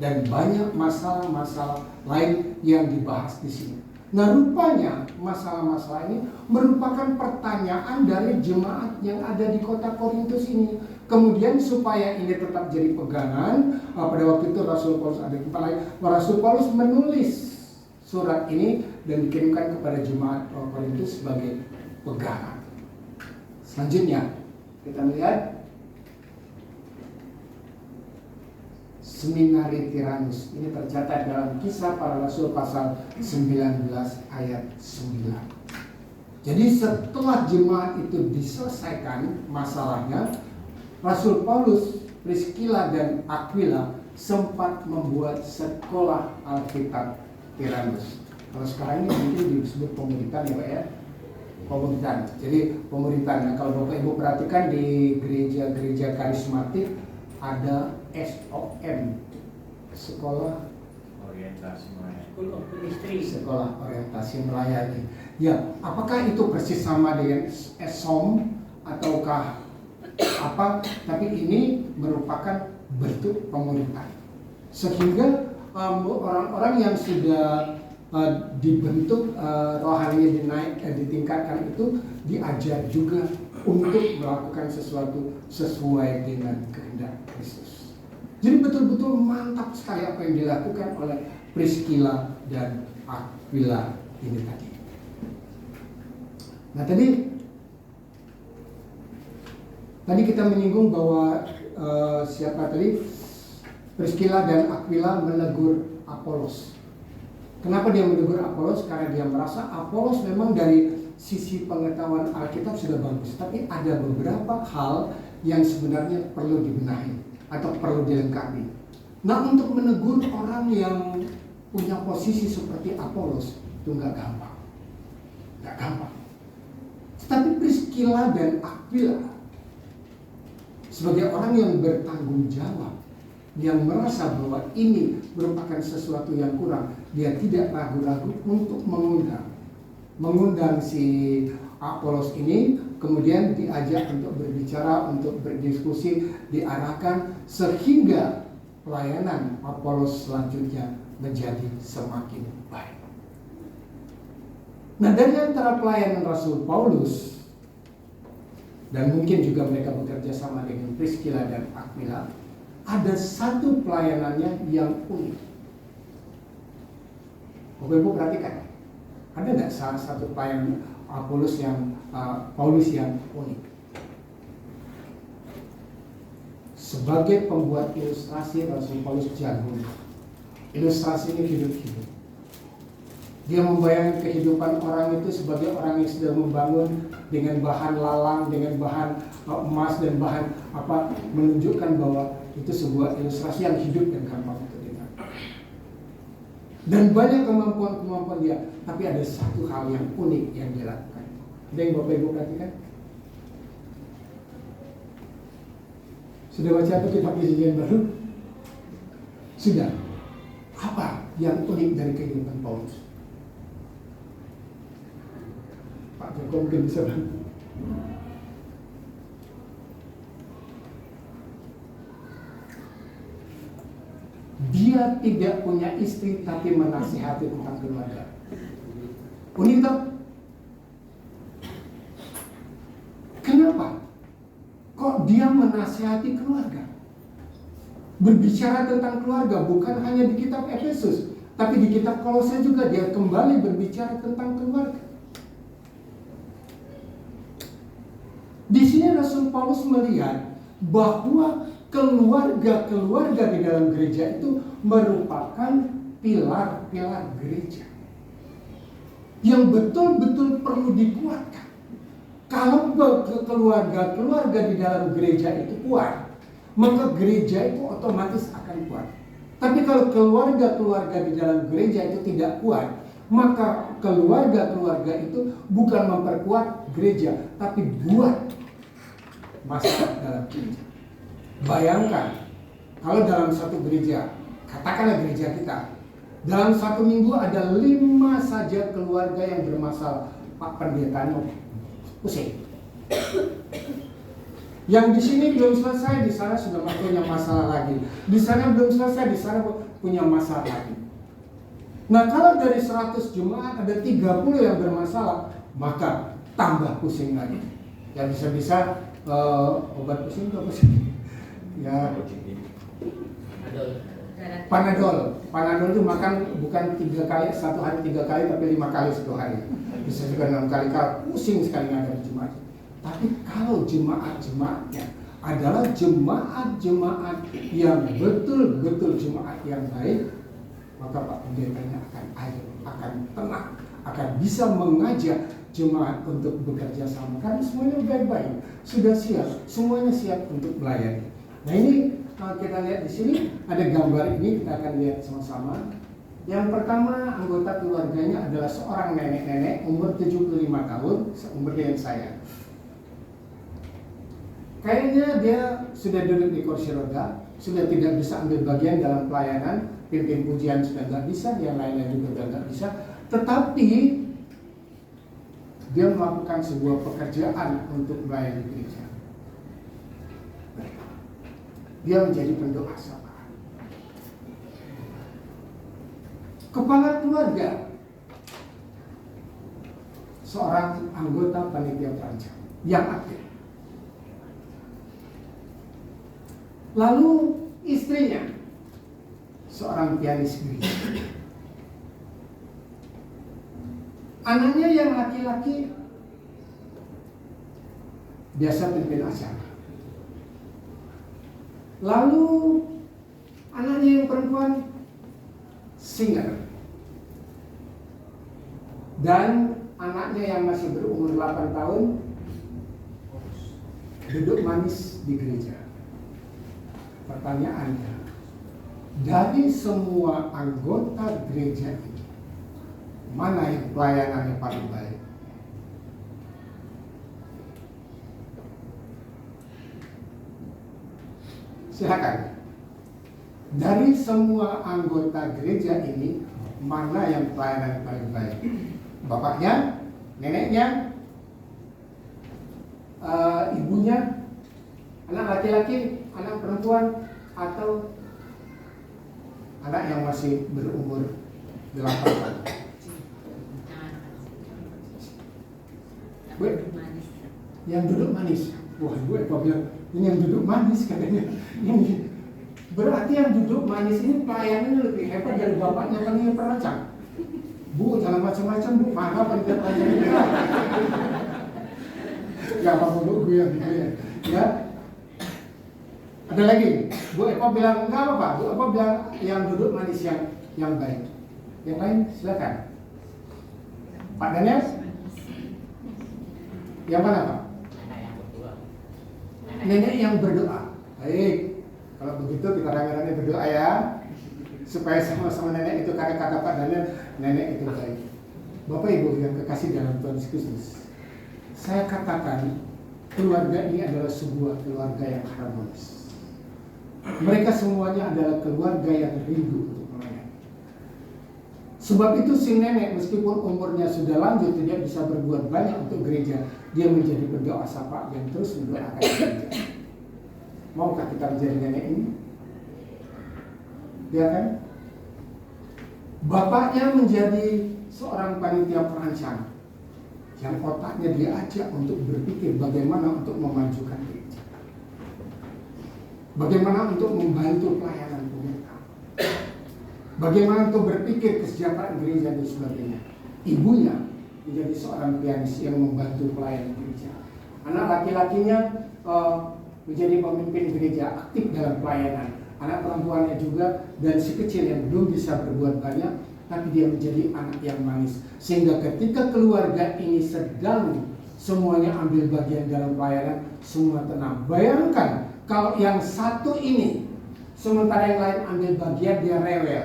Dan banyak masalah-masalah lain yang dibahas di sini. Nah, rupanya masalah-masalah ini merupakan pertanyaan dari jemaat yang ada di kota Korintus ini. Kemudian supaya ini tetap jadi pegangan, pada waktu itu Rasul Paulus ada tempat lain, Rasul Paulus menulis surat ini dan dikirimkan kepada jemaat Korintus sebagai pegangan. Selanjutnya kita melihat Seminari Tiranus. Ini tercatat dalam Kisah Para Rasul pasal 19 ayat 9. Jadi setelah jemaat itu diselesaikan masalahnya, Rasul Paulus, Priscilla dan Aquila sempat membuat sekolah Alkitab Tiranus. Kalau sekarang ini mungkin disebut pemuritan ya Pak ya. Pemuritan. Jadi pemuritan. Nah, kalau Bapak Ibu perhatikan di gereja-gereja karismatik ada SOM, sekolah orientasi melayani. School of Ministry. Sekolah orientasi melayani. Ya, apakah itu persis sama dengan SOM ataukah apa? Tapi ini merupakan bentuk pemuritan. Sehingga orang-orang yang sudah dibentuk rohaninya ditingkatkan itu diajar juga untuk melakukan sesuatu sesuai dengan kehendak Kristus. Jadi betul-betul mantap sekali apa yang dilakukan oleh Priscilla dan Aquila ini tadi. Nah tadi kita menyinggung bahwa siapa tadi? Priscilla dan Aquila menegur Apolos. Kenapa dia menegur Apolos? Karena dia merasa Apolos memang dari sisi pengetahuan Alkitab sudah bagus, tapi ada beberapa hal yang sebenarnya perlu dibenahi atau perlu dilengkapi. Nah, untuk menegur orang yang punya posisi seperti Apolos itu nggak gampang. Tapi Priscilla dan Aquila sebagai orang yang bertanggung jawab, yang merasa bahwa ini merupakan sesuatu yang kurang, dia tidak ragu-ragu untuk mengundang si Apolos ini, kemudian diajak untuk berbicara, untuk berdiskusi, diarahkan sehingga pelayanan Apolos selanjutnya menjadi semakin baik. Nah, dari antara pelayanan Rasul Paulus, dan mungkin juga mereka bekerja sama dengan Priscilla dan Aquila, ada satu pelayanannya yang unik. Bapak Ibu perhatikan, ada nggak salah satu pelayanan Paulus yang unik? Sebagai pembuat ilustrasi, Rasul Paulus jago. Ilustrasi ini hidup-hidup. Dia membayangkan kehidupan orang itu sebagai orang yang sedang membangun dengan bahan lalang, dengan bahan emas dan bahan apa, menunjukkan bahwa itu sebuah ilustrasi yang hidup dan gampang untuk dimengerti. Dan banyak kemampuan-kemampuan dia, tapi ada satu hal yang unik yang dia lakukan. Ada yang Bapak Ibu perhatikan? Sudah baca apa kitab Perjanjian Baru? Sudah. Apa yang unik dari kehidupan Paulus? Pak Joko mungkin bisa bantu. Dia tidak punya istri tapi menasihati tentang keluarga. Unik tak? Kenapa? Kok dia menasihati keluarga? Berbicara tentang keluarga bukan hanya di kitab Efesus, tapi di kitab Kolose juga dia kembali berbicara tentang keluarga. Di sini Rasul Paulus melihat bahwa keluarga-keluarga di dalam gereja itu merupakan pilar-pilar gereja yang betul-betul perlu dikuatkan. Kalau keluarga-keluarga di dalam gereja itu kuat, maka gereja itu otomatis akan kuat. Tapi kalau keluarga-keluarga di dalam gereja itu tidak kuat, maka keluarga-keluarga itu bukan memperkuat gereja, tapi buat masalah dalam gereja. Bayangkan, kalau dalam satu gereja, katakanlah gereja kita, dalam satu minggu ada 5 saja keluarga yang bermasalah. Pak pendetanya pusing. Yang di sini belum selesai, di sana sudah punya masalah lagi. Di sana belum selesai, di sana punya masalah lagi. Nah, kalau dari 100 jemaat ada 30 yang bermasalah, maka tambah pusing lagi. Ya bisa-bisa obat pusing atau pusing? Ya, Panadol itu makan bukan 3 kali, 1 hari 3 kali, tapi 5 kali 1 hari. Bisa juga 6 kali, kalau pusing sekali ada jemaat. Tapi kalau jemaat-jemaatnya adalah jemaat-jemaat yang betul-betul jemaat yang baik, maka Pak pendetanya akan adil, akan tenang, akan bisa mengajak jemaat untuk bekerja sama. Karena semuanya baik-baik, sudah siap, semuanya siap untuk melayani. Nah ini kalau kita lihat di sini ada gambar ini, kita akan lihat sama-sama. Yang pertama, anggota keluarganya adalah seorang nenek-nenek umur 75 tahun, seumur dengan saya. Kayaknya dia sudah duduk di kursi roda, sudah tidak bisa ambil bagian dalam pelayanan, pimpin pujian sudah nggak bisa, yang lainnya juga nggak bisa. Tetapi dia melakukan sebuah pekerjaan untuk melayani gereja. Dia menjadi pendoa syafaat. Kepala keluarga, seorang anggota panitia perancang yang aktif. Lalu istrinya, seorang pianis gereja. Anaknya yang laki-laki biasa pimpin acara. Lalu anaknya yang perempuan singer. Dan anaknya yang masih berumur 8 tahun duduk manis di gereja. Pertanyaannya, dari semua anggota gereja ini, mana yang pelayanannya paling baik? Silakan. Dari semua anggota gereja ini, mana yang pelayanan paling baik? Bapaknya, neneknya, ibunya, anak laki-laki, anak perempuan, atau anak yang masih berumur 8 tahun? Yang duduk manis. Wah, ibu apa bilang ini yang duduk manis katanya. Ini berarti yang duduk manis ini pelayanannya lebih hebat dari bapaknya kan yang perancang. Bu, jangan macam-macam bu, mana pendidikan pelayanannya? Ya apa bu, gue yang gitu ya. Ada lagi, Bu Eko bilang enggak apa-apa, Bu Eko bilang yang duduk manis yang baik. Yang lain silakan. Pak Daniel? Yang mana Pak? Nenek yang berdoa. Baik, kalau begitu kita rame-rame berdoa ya, supaya sama-sama nenek itu, karena kata Pak Daniel, nenek itu baik. Bapak Ibu yang kekasih dalam Tuhan Yesus Kristus, saya katakan keluarga ini adalah sebuah keluarga yang harmonis. Mereka semuanya adalah keluarga yang rindu untuk melayani. Sebab itu si nenek meskipun umurnya sudah lanjut tidak bisa berbuat banyak untuk gereja, dia menjadi pendoa syafaat yang terus mendoakan gereja. Maukah kita menjadi nenek ini? Ya kan? Bapaknya menjadi seorang panitia perancang yang otaknya diajak untuk berpikir bagaimana untuk memajukan gereja, bagaimana untuk membantu pelayanan pemerintah, bagaimana untuk berpikir kesejahteraan gereja dan sebagainya. Ibunya menjadi seorang pianis yang membantu pelayanan gereja. Anak laki-lakinya menjadi pemimpin gereja, aktif dalam pelayanan. Anak perempuannya juga, dan si kecil yang belum bisa berbuat banyak, tapi dia menjadi anak yang manis. Sehingga ketika keluarga ini sedang semuanya ambil bagian dalam pelayanan, semua tenang. Bayangkan kalau yang satu ini, sementara yang lain ambil bagian, dia rewel.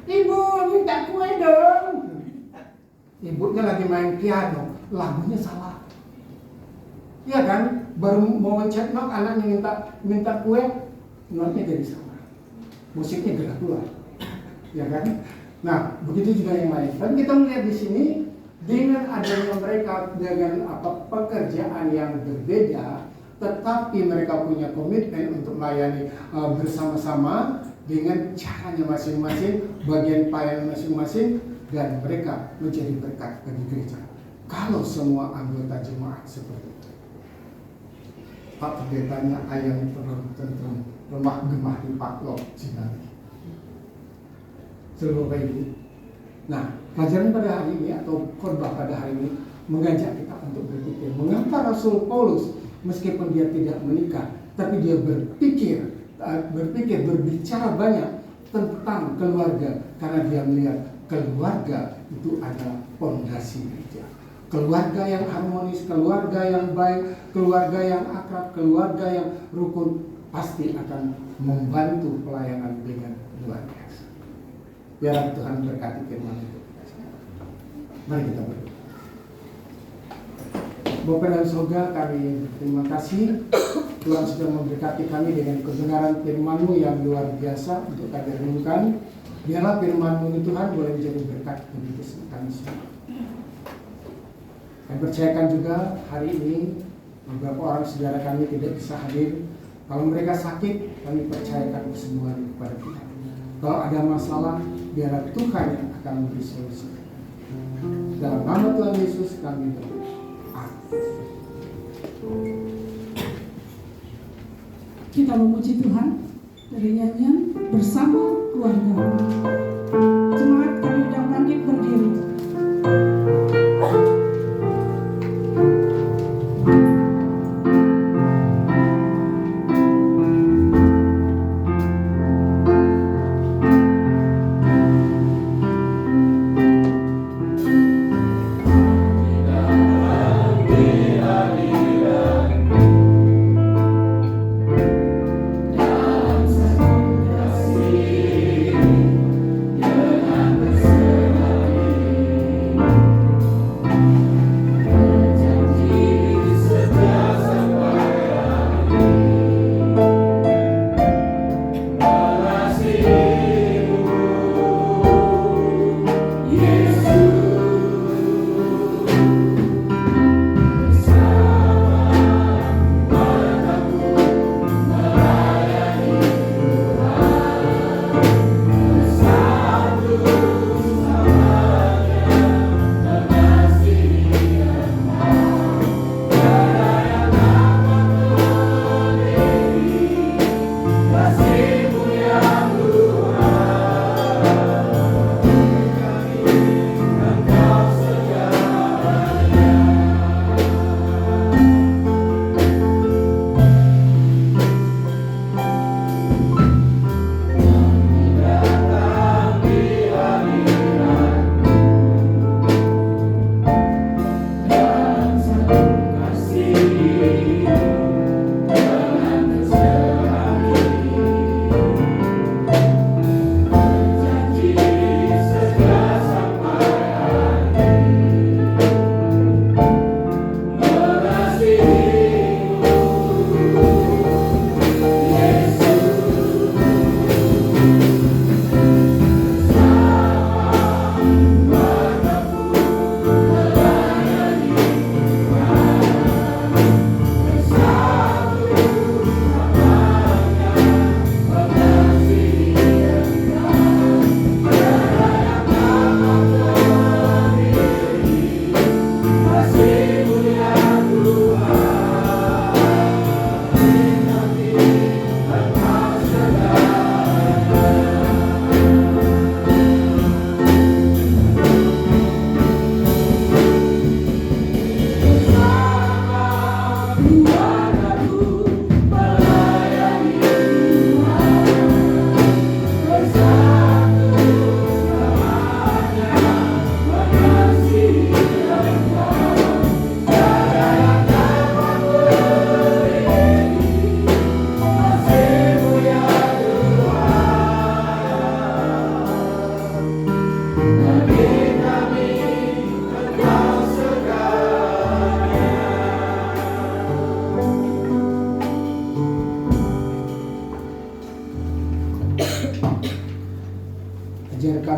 Ibu, minta kue dong. Ibunya lagi main piano, lagunya salah. Iya kan? Baru mau ngechat not, anaknya minta kue, notnya jadi salah. Musiknya gerak keluar. Ya kan? Nah, begitu juga yang lain. Dan kita melihat di sini, dengan adanya mereka dengan pekerjaan yang berbeda, tetapi mereka punya komitmen untuk melayani bersama-sama dengan caranya masing-masing, bagian pelayanan masing-masing, dan mereka menjadi berkat bagi gereja. Kalau semua anggota jemaat seperti itu, Pak Pendetanya ayam tentrem, lemah gemah di Paklok Cinali. Seluruh Bapak Ibu. Nah, pelajaran pada hari ini atau khotbah pada hari ini mengajak kita untuk berpikir, mengapa Rasul Paulus meskipun dia tidak menikah, tapi dia berbicara banyak tentang keluarga, karena dia melihat keluarga itu adalah fondasi gereja. Keluarga yang harmonis, keluarga yang baik, keluarga yang akrab, keluarga yang rukun pasti akan membantu pelayanan dengan luar biasa. Biar Tuhan berkati firman itu. Mari kita berdoa. Bapa dan Surga, kami terima kasih Tuhan sudah memberkati kami dengan kebenaran firman-Mu yang luar biasa untuk kami renungkan. Biarlah firman-Mu ini Tuhan boleh menjadi berkat bagi kami semua. Kami percayakan juga hari ini beberapa orang saudara kami tidak bisa hadir. Kalau mereka sakit, kami percayakan kesembuhan kepada Tuhan. Kalau ada masalah, biarlah Tuhan yang akan memberi solusi. Dalam nama Tuhan Yesus kami berdoa. Kita memuji Tuhan dari nyanyian bersama keluarga. Jemaat kami undang bangkit berdiri.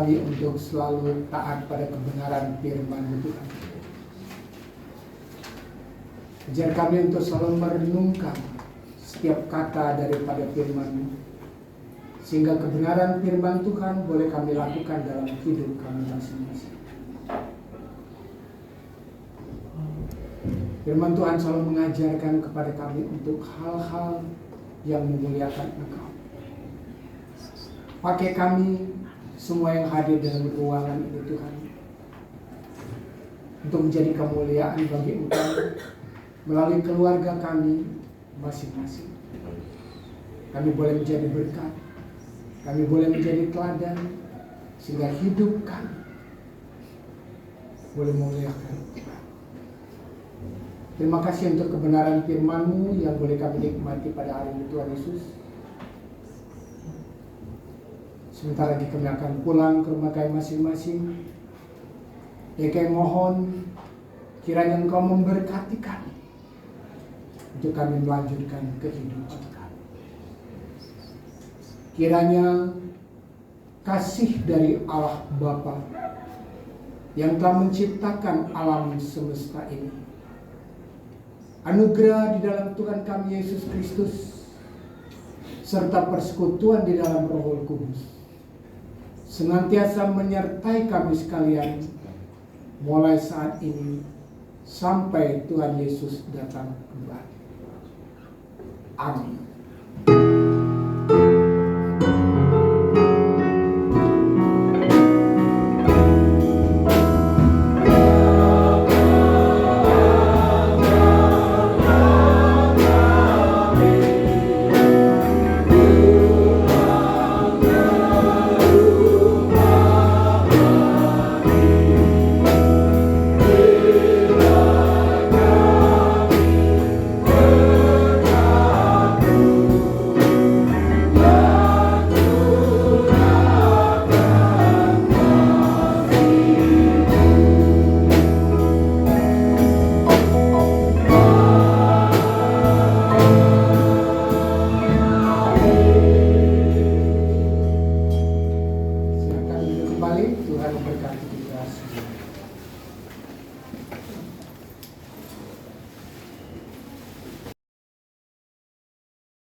kami untuk selalu taat pada kebenaran firman Tuhan. Ajar kami untuk selalu merenungkan setiap kata daripada firman, sehingga kebenaran firman Tuhan boleh kami lakukan dalam hidup kami masing-masing. Firman Tuhan selalu mengajarkan kepada kami untuk hal-hal yang memuliakan Engkau. Pakai kami semua yang hadir dalam ruangan ini Tuhan, untuk menjadi kemuliaan bagi Engkau melalui keluarga kami masing-masing. Kami boleh menjadi berkat, kami boleh menjadi teladan, sehingga hidup kami boleh memuliakan Tuhan. Terima kasih untuk kebenaran firman-Mu yang boleh kami nikmati pada hari ini Tuhan Yesus. Sebentar lagi kami akan pulang ke rumah kami masing-masing. Ya kami mohon kiranya Engkau memberkati kami untuk kami melanjutkan kehidupan kami. Kiranya kasih dari Allah Bapa yang telah menciptakan alam semesta ini, anugerah di dalam Tuhan kami Yesus Kristus, serta persekutuan di dalam Roh Kudus senantiasa menyertai kami sekalian mulai saat ini sampai Tuhan Yesus datang kembali. Amin. Tuhan memberkati.